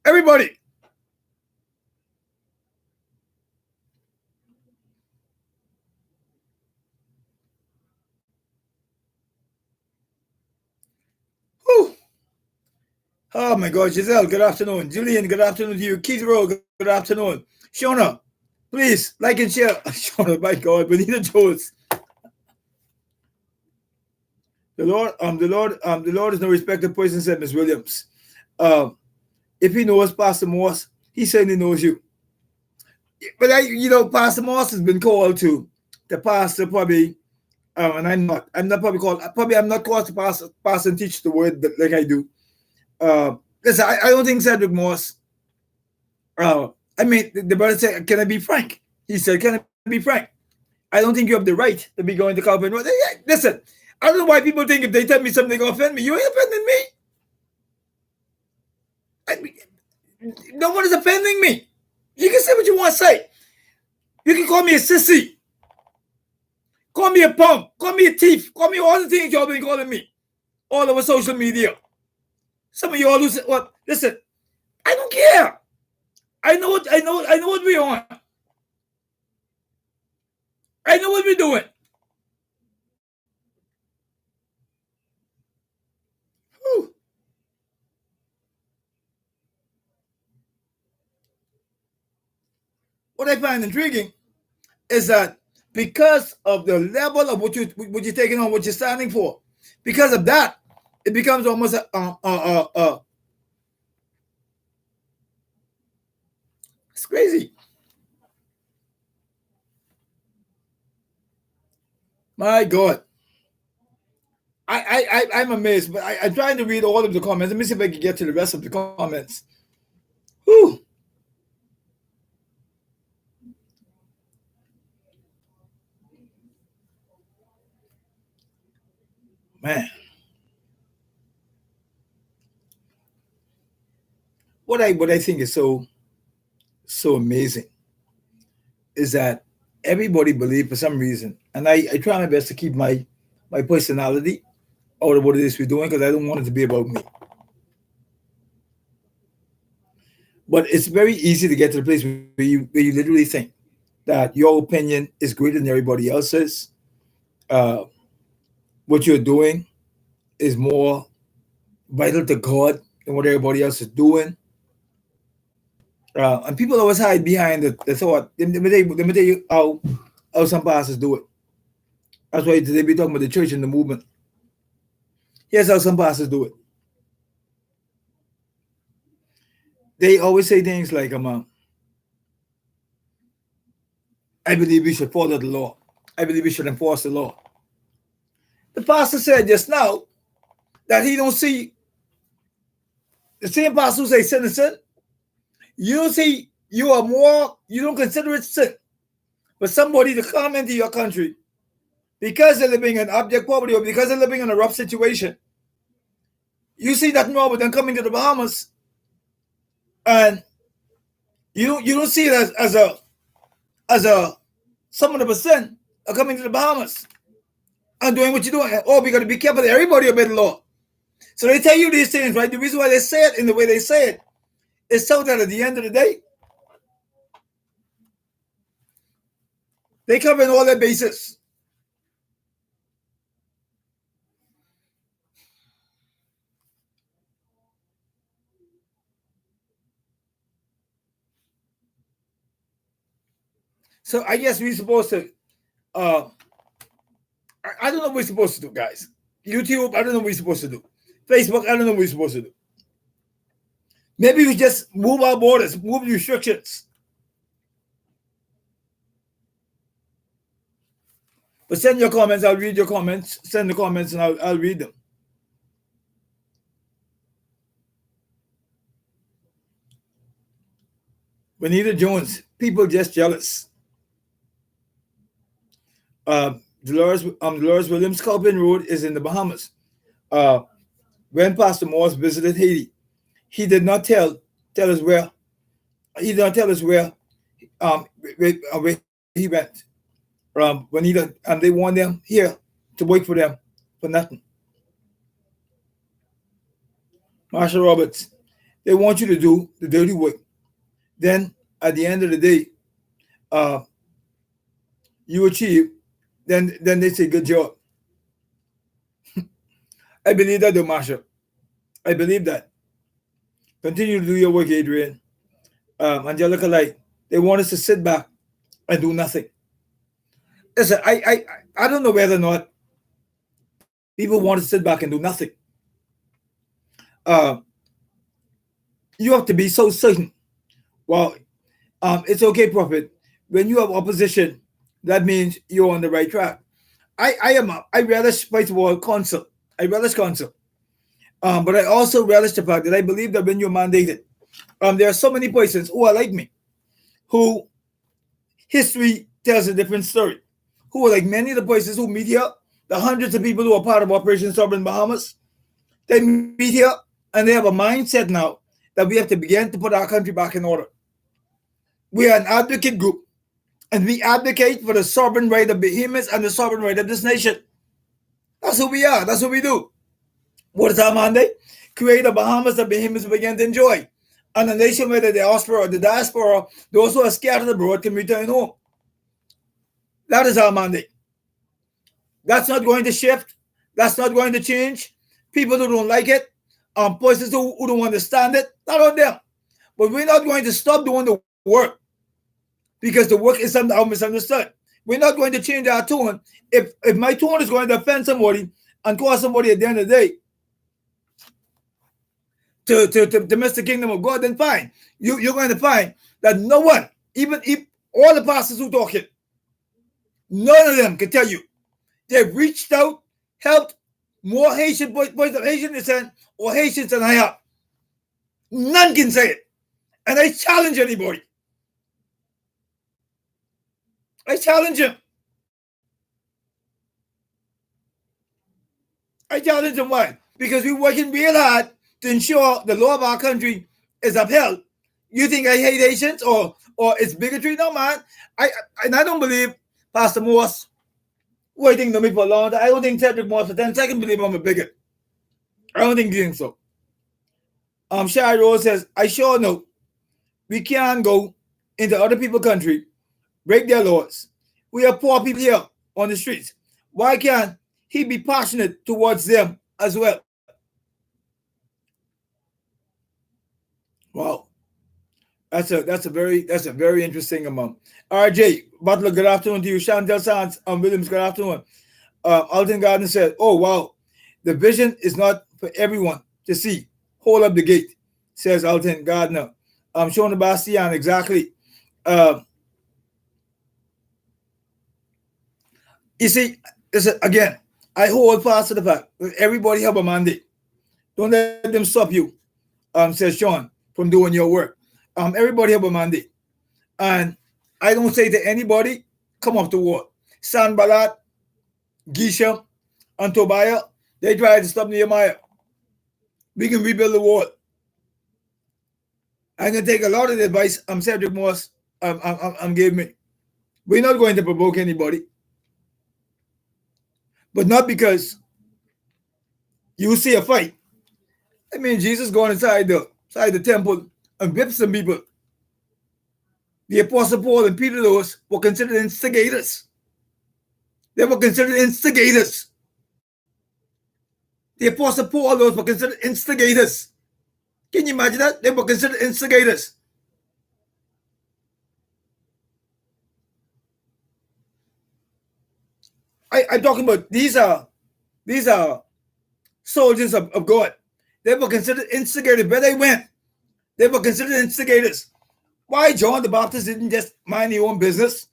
Everybody. Whew. Oh my God, Giselle, good afternoon. Julian, good afternoon to you. Keith Rowe, good afternoon. Shona, please like and share. Shona, my God, Benita Jones. The Lord is no respecter of person, said Miss Williams. If he knows Pastor Moss, he certainly knows you. But Pastor Moss has been called to pastor probably, and I'm not called to pastor and teach the word like I do. Listen, I don't think Cedric Moss. I mean, the brother said, "Can I be frank?" He said, "Can I be frank?" I don't think you have the right to be going to Calvin Road. Listen, I don't know why people think if they tell me something, they're going to offend me. You ain't offending me. No one is offending me. You can say what you want to say. You can call me a sissy. Call me a punk. Call me a thief. Call me all the things y'all been calling me all over social media. Some of y'all who say, well, listen, I don't care. I know what we're on. I know what we're doing. Whew. What I find intriguing is that because of the level of what you're taking on, what you're standing for, because of that, it becomes almost it's crazy. My God. I'm amazed, but I'm trying to read all of the comments. Let me see if I can get to the rest of the comments. Whew. Man. What I think is so amazing is that everybody believes for some reason, and I try my best to keep my personality out of what it is we're doing because I don't want it to be about me. But it's very easy to get to the place where you literally think that your opinion is greater than everybody else's. What you're doing is more vital to God than what everybody else is doing. And people always hide behind the thought. Let me tell you how some pastors do it. That's why today we talking about the church and the movement. Here's how some pastors do it. They always say things like, I believe we should follow the law. I believe we should enforce the law. The pastor said just now that he don't see the same pastor who say sin is sin. You don't see you don't consider it sin. But somebody to come into your country because they're living in abject poverty or because they're living in a rough situation. You see nothing wrong with them coming to the Bahamas, and you don't see it as a some of the percent are coming to the Bahamas and doing what you're doing. Oh, we got to be careful that everybody obey the law. So they tell you these things, right? The reason why they say it in the way they say it is so that at the end of the day, they cover all their bases. So I guess we're supposed to I don't know what we're supposed to do, guys. YouTube, I don't know what we're supposed to do. Facebook, I don't know what we're supposed to do. Maybe we just move our borders, move restrictions. But send your comments, I'll read your comments. Send the comments and I'll read them. Benita Jones, people just jealous. Dolores Williams Sculpin Road is in the Bahamas. Uh, when Pastor Morse visited Haiti, he did not tell us where. He did not tell us um where he went. When and they want them here to wait for them for nothing. Marshall Roberts, they want you to do the dirty work. Then at the end of the day, uh, you achieve. Then they say good job. I believe that, though, Marshall. I believe that. Continue to do your work, Adrian. Angelica Light. They want us to sit back and do nothing. Listen, I don't know whether or not people want to sit back and do nothing. Uh, you have to be so certain. Well, it's okay, Prophet. When you have opposition, that means you're on the right track. I relish, first of all, counsel. I relish counsel. But I also relish the fact that I believe that when you're mandated, there are so many persons who are like me, who history tells a different story, who are like many of the persons who meet here, the hundreds of people who are part of Operation Sovereign Bahamas. They meet here and they have a mindset now that we have to begin to put our country back in order. We are an advocate group, and we advocate for the sovereign right of Bahamas and the sovereign right of this nation. That's who we are. That's what we do. What is our mandate? Create a Bahamas that Bahamas begin to enjoy. And a nation where the diaspora, those who are scattered abroad can return home. That is our mandate. That's not going to shift. That's not going to change. People who don't like it, persons who don't understand it, not on them. But we're not going to stop doing the work because the work is somehow misunderstood. We're not going to change our tone. If my tone is going to offend somebody and cause somebody at the end of the day to miss the kingdom of God, then fine. You're going to find that no one, even if all the pastors who talk it, none of them can tell you they've reached out, helped more Haitian boys of Haitian descent or Haitians than I have. None can say it. And I challenge anybody. I challenge him. I challenge him. Why? Because we're working real hard to ensure the law of our country is upheld. You think I hate Haitians or it's bigotry? No, man. I don't believe Pastor Morse, who I think know me for a long time. I don't think Cedric Morse for 10 seconds believe I'm a bigot. I don't think so. Shai Rose says, I sure know we can't go into other people's country, break their laws. We have poor people here on the streets. Why can't he be passionate towards them as well? Wow. That's a very interesting amount. RJ Butler, good afternoon to you. Chantel Sands Williams, good afternoon. Alton Gardner said, oh wow, the vision is not for everyone to see. Hold up the gate, says Alton Gardner. Sean Bastian, exactly. You see, listen, again, I hold fast to the fact that everybody have a mandate. Don't let them stop you, says Sean, from doing your work. Everybody have a mandate. And I don't say to anybody, come off the wall. Sanballat, Geshem, and Tobiah, they tried to stop Nehemiah. We can rebuild the wall. I'm going to take a lot of the advice Cedric Morse gave me. We're not going to provoke anybody. But not because you see a fight. I mean, Jesus going inside the temple and whipped some people. The Apostle Paul and Peter, those were considered instigators. They were considered instigators. The Apostle Paul, those were considered instigators. Can you imagine that? They were considered instigators. I'm talking about these are soldiers of God. They were considered instigators. Where they went, they were considered instigators. Why John the Baptist didn't just mind his own business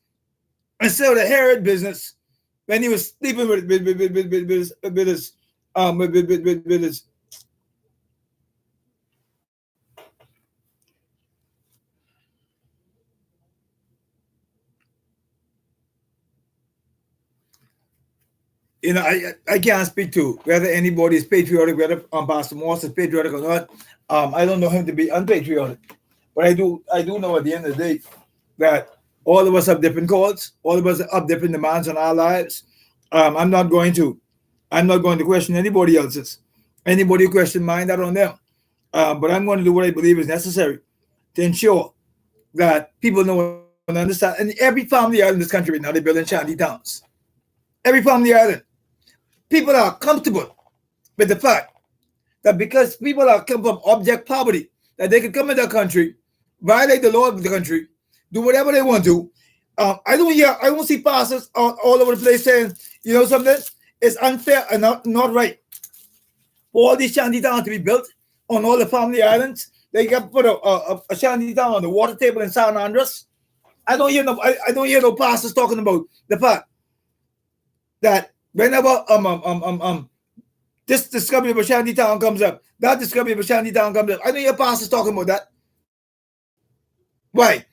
instead of the Herod business when he was sleeping with his You know, I can't speak to whether anybody is patriotic, whether Pastor Moss is patriotic or not. I don't know him to be unpatriotic, but I do know at the end of the day that all of us have different calls, all of us have different demands on our lives. I'm not going to, I'm not going to question anybody else's. Anybody who question mine, that on them. But I'm going to do what I believe is necessary to ensure that people know and understand. And every family out in this country right now, they're building shanty towns. Every family island. People are comfortable with the fact that because people are come from object poverty, that they can come in the country, violate the law of the country, do whatever they want to. I don't see pastors all over the place saying, you know something, it's unfair and not right for all these shanty towns to be built on all the family islands. They got put a shanty town on the water table in San Andres. I don't hear no pastors talking about the fact that whenever this discovery of a shanty town comes up, that discovery of a shanty town comes up, I don't hear pastors talking about that. Why?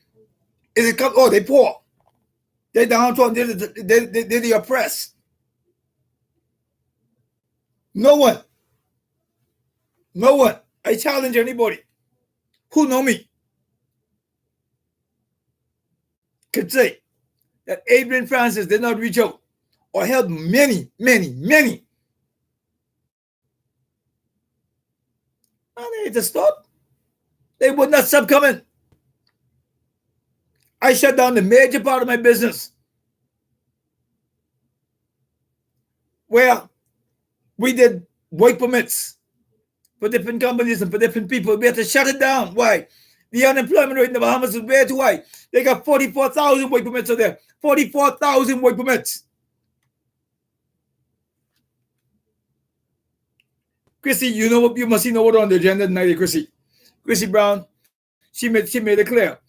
Is it come? Oh, they poor. They're downtrodden. They're the oppressed. No one. I challenge anybody who know me could say that Adrian Francis did not reach out or help many. And they just stop. They would not stop coming. I shut down the major part of my business where we did work permits for different companies and for different people. We had to shut it down. Why? The unemployment rate in the Bahamas is way too high. They got 44,000 work permits out there. 44,000 work permits. Chrissy, you must know what on the agenda tonight, Chrissy Brown. She made it clear.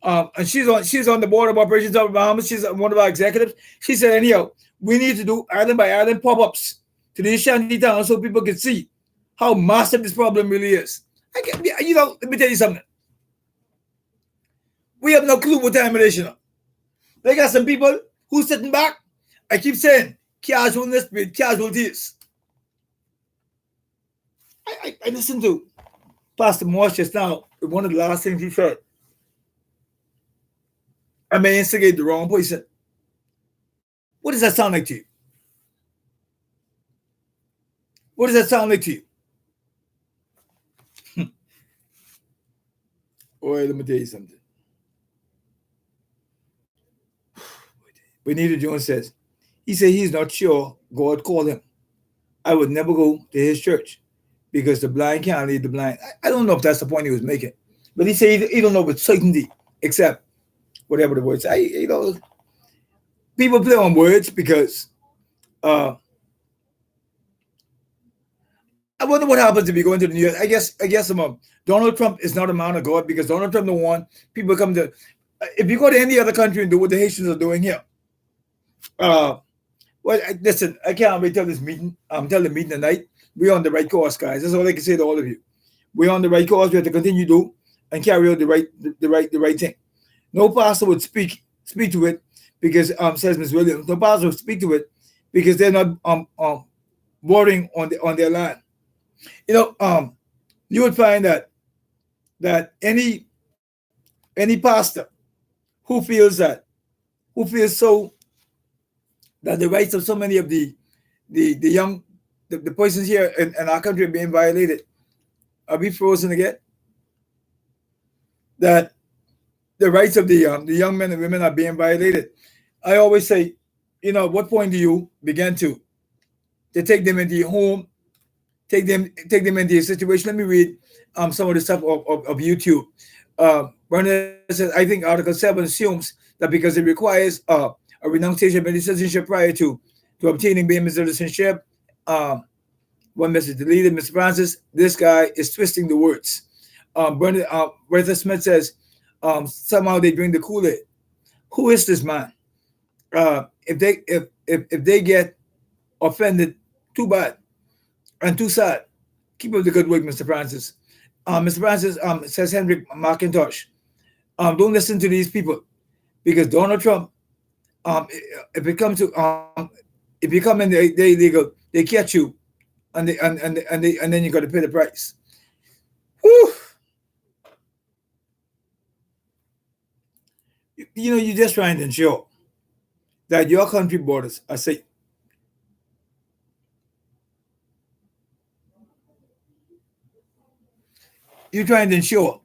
And she's on the board of operations of the Bahamas. She's one of our executives. She said, anyhow, we need to do island by island pop-ups to these shanty towns so people can see how massive this problem really is. Let me tell you something. We have no clue what time it is, They got some people who's sitting back. I keep saying casualness with casualties. I listened to Pastor Moss just now. One of the last things he said. I may instigate the wrong person. What does that sound like to you? What does that sound like to you? Let me tell you something. Benito Jones says, he said he's not sure God called him. I would never go to his church because the blind can't lead the blind. I don't know if that's the point he was making. But he said he don't know with certainty, except whatever the words say. People play on words because I wonder what happens if you go into the New York. I guess Donald Trump is not a man of God because Donald Trump don't want people come to. If you go to any other country and do what the Haitians are doing here, listen, I can't wait till this meeting. Till the meeting tonight. We're on the right course, guys. That's all I can say to all of you. We're on the right course. We have to continue to do and carry out the right thing. No pastor would speak to it because says Ms. Williams. No pastor would speak to it because they're not watering on their land. You would find that any pastor who feels so that the rights of so many of the young the persons here in our country are being violated, are we frozen again? That the rights of the young men and women are being violated. I always say, at what point do you begin to take them into your home, take them into your situation? Let me read some of the stuff of YouTube. Bernard says, I think Article 7 assumes that because it requires a renunciation of any citizenship prior to obtaining Bahamian citizenship. One message deleted. Mr. Francis, this guy is twisting the words. Bertha Smith says, somehow they drink the Kool-Aid. Who is this man? If they get offended, too bad and too sad. Keep up the good work, Mr. Francis. Mr. Francis says Henrik McIntosh. Don't listen to these people because Donald Trump. If If you come in, they catch you, and then you got to pay the price. Whew. You know, you're just trying to ensure that your country borders are safe. You're trying to ensure.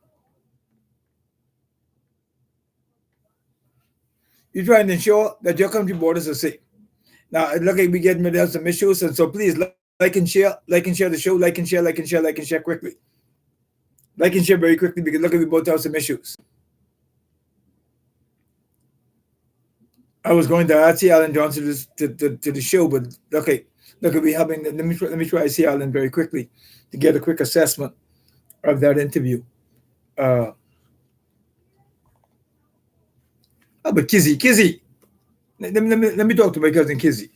You're trying to ensure that your country borders are safe. Now, it look like we getting rid of some issues, and so please like and share the show, like and share quickly. Like and share very quickly because look, we both have some issues. I was going to add C. Alan Johnson to the show, but okay, look, we having. Let me try C. Alan very quickly to get a quick assessment of that interview. But Kizzy, let me talk to my cousin Kizzy.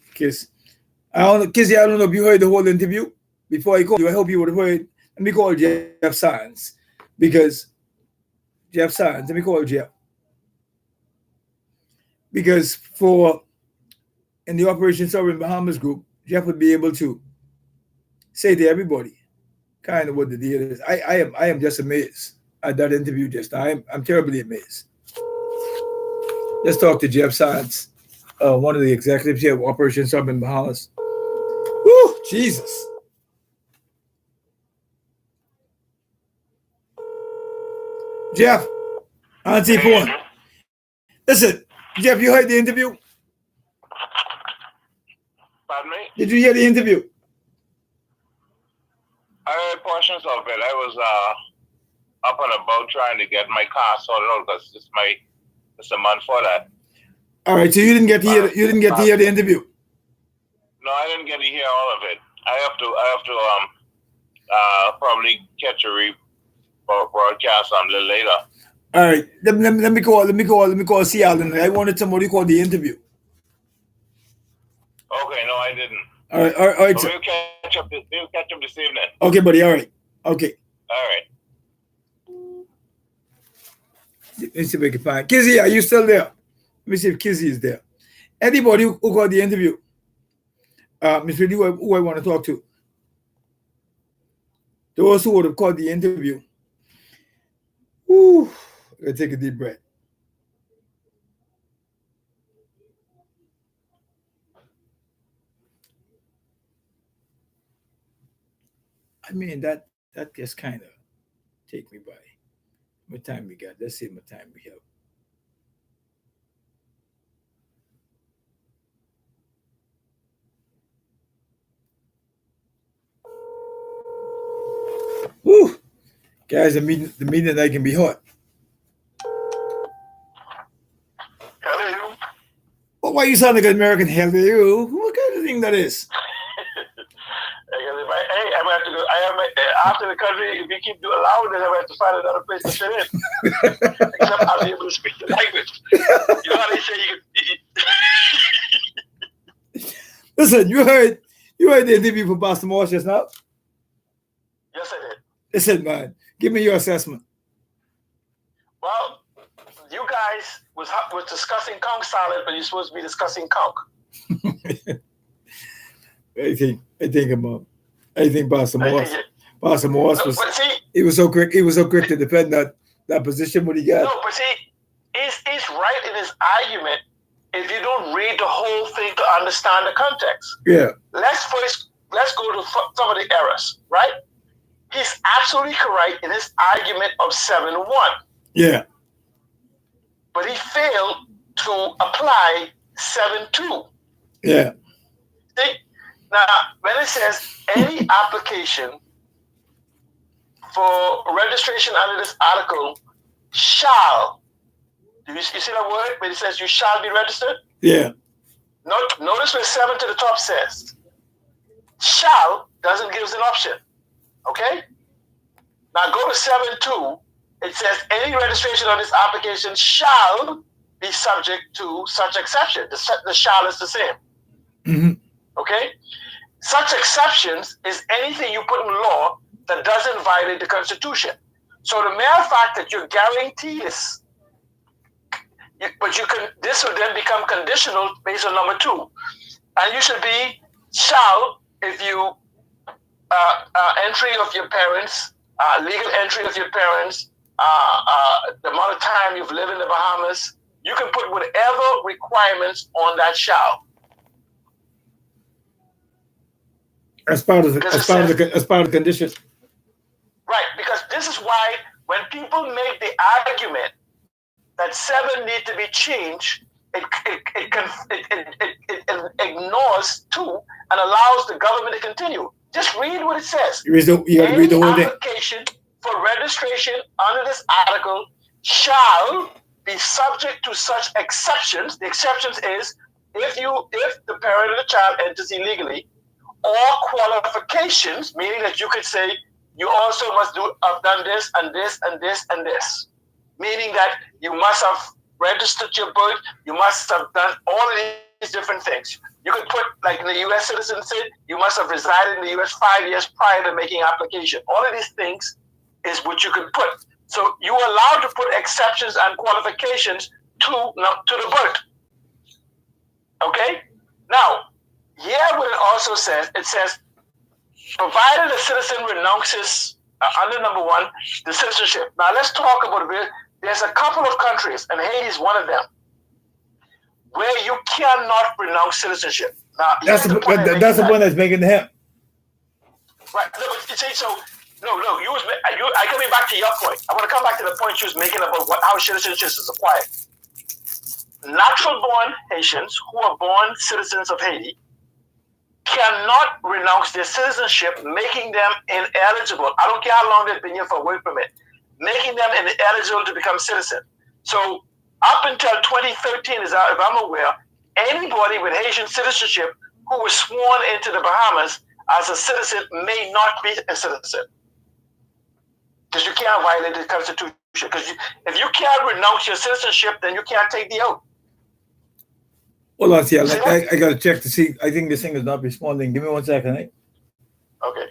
I don't know if you heard the whole interview before I called you. I hope you would have heard. Let me call Jeff Sands because let me call Jeff. Because for in the Operation Sovereign Bahamas group, Jeff would be able to say to everybody kind of what the deal is. I am just amazed at that interview just now. I'm terribly amazed. Let's talk to Jeff Sands, one of the executives here of Operation Sovereign Bahamas. Woo, Jesus. Jeff, Auntie phone. Listen, Jeff, you heard the interview? Pardon me? Did you hear the interview? I heard portions of it. I was up and about trying to get my car sorted out because it's a month for that. All right, so you didn't get to hear the interview. No, I didn't get to hear all of it. I have to probably catch a broadcast a little later. All right, let me call C. Allen. I wanted somebody to call the interview. Okay, no, I didn't. All right. So we'll catch up this evening. Okay, buddy. All right. Okay. All right. Let me see if I can find Kizzy. Are you still there? Let me see if Kizzy is there. Anybody who got the interview, Miss Ridley, who I want to talk to. Those who would have called the interview. Whew. Let's take a deep breath. I mean, that just kind of take me by. What time we got? Let's see what time we have. Woo! Guys, the meeting tonight can be hot. Hello. Well, why you sound like an American? Hello? What kind of thing that is? Hey, I'm going to have to go. After the country, if you keep allowing this, I'm going to have to find another place to fit in. Except I'll be able to speak the language. You know how they say you Listen, you heard the interview from Pastor Morris just now? Yes, I did. Listen, man, give me your assessment. Well, you guys was discussing conch salad, but you're supposed to be discussing conch. I think Pastor Morris was. He was so quick. He was so quick to defend that position when he got. No, but see, he's right in his argument if you don't read the whole thing to understand the context. Yeah. Let's go to some of the errors, right? He's absolutely correct in his argument of 7-1. Yeah. But he failed to apply 7-2. Yeah. See? Now, when it says any application for registration under this article shall, do you see that word? When it says you shall be registered? Yeah. Notice where 7 to the top says. Shall doesn't give us an option. Okay? Now go to 7.2. It says any registration on this application shall be subject to such exception. The shall is the same. Mm-hmm. Okay? Such exceptions is anything you put in law that doesn't violate the Constitution. So the mere fact that you guarantee this, this will then become conditional based on number 2. And you should be shall if you entry of your parents, legal entry of your parents, the amount of time you've lived in the Bahamas. You can put whatever requirements on that shall. As part of the condition. Right, because this is why when people make the argument that 7 need to be changed, it ignores 2 and allows the government to continue. Just read what it says. You got to read the whole thing. Application for registration under this article shall be subject to such exceptions. The exceptions is if the parent of the child enters illegally, or qualifications, meaning that you could say you also must have done this and this and this and this, meaning that you must have registered your birth, you must have done all of these different things. You could put, like in the U.S. citizen said, you must have resided in the U.S. 5 years prior to making application. All of these things is what you can put. So you are allowed to put exceptions and qualifications to the birth. Okay? Now, here what it also says, it says, provided the citizen renounces, under number 1, the citizenship. Now let's talk about it. There's a couple of countries, and Haiti is one of them, where you cannot renounce citizenship. Now that's the point that's making him. Right. No, but you see, so I coming back to your point. I want to come back to the point you was making about how citizenship is acquired. Natural-born Haitians who are born citizens of Haiti cannot renounce their citizenship, making them ineligible. I don't care how long they've been here for a work permit, making them ineligible to become citizen. So up until 2013, if I'm aware, anybody with Haitian citizenship who was sworn into the Bahamas as a citizen may not be a citizen. Because you can't violate the Constitution. Because if you can't renounce your citizenship, then you can't take the oath. Hold on, see, I got to check to see. I think this thing is not responding. Give me 1 second, eh? Okay.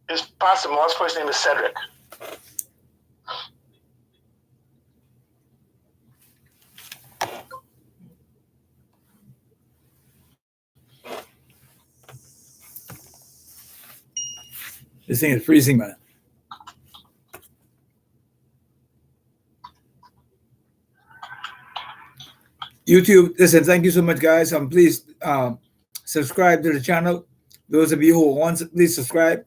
It's possible. My first name is Cedric. This thing is freezing, man. YouTube, listen, thank you so much, guys. Please subscribe to the channel. Those of you who want, please subscribe,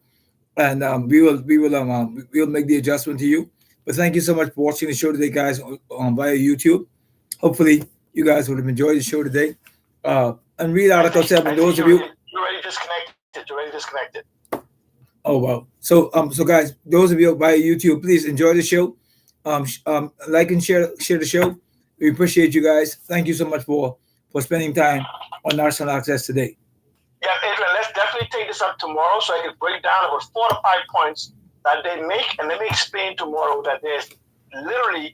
and we'll make the adjustment to you. But thank you so much for watching the show today, guys, via YouTube. Hopefully, you guys would have enjoyed the show today. And read Article 7. Those of you, you're already disconnected. Oh wow! So guys, those of you via YouTube, please enjoy the show. Like and share the show. We appreciate you guys. Thank you so much for spending time on National Access today. Yeah, Adrian, let's definitely take this up tomorrow so I can break down about 4 to 5 points that they make, and let me explain tomorrow that there's literally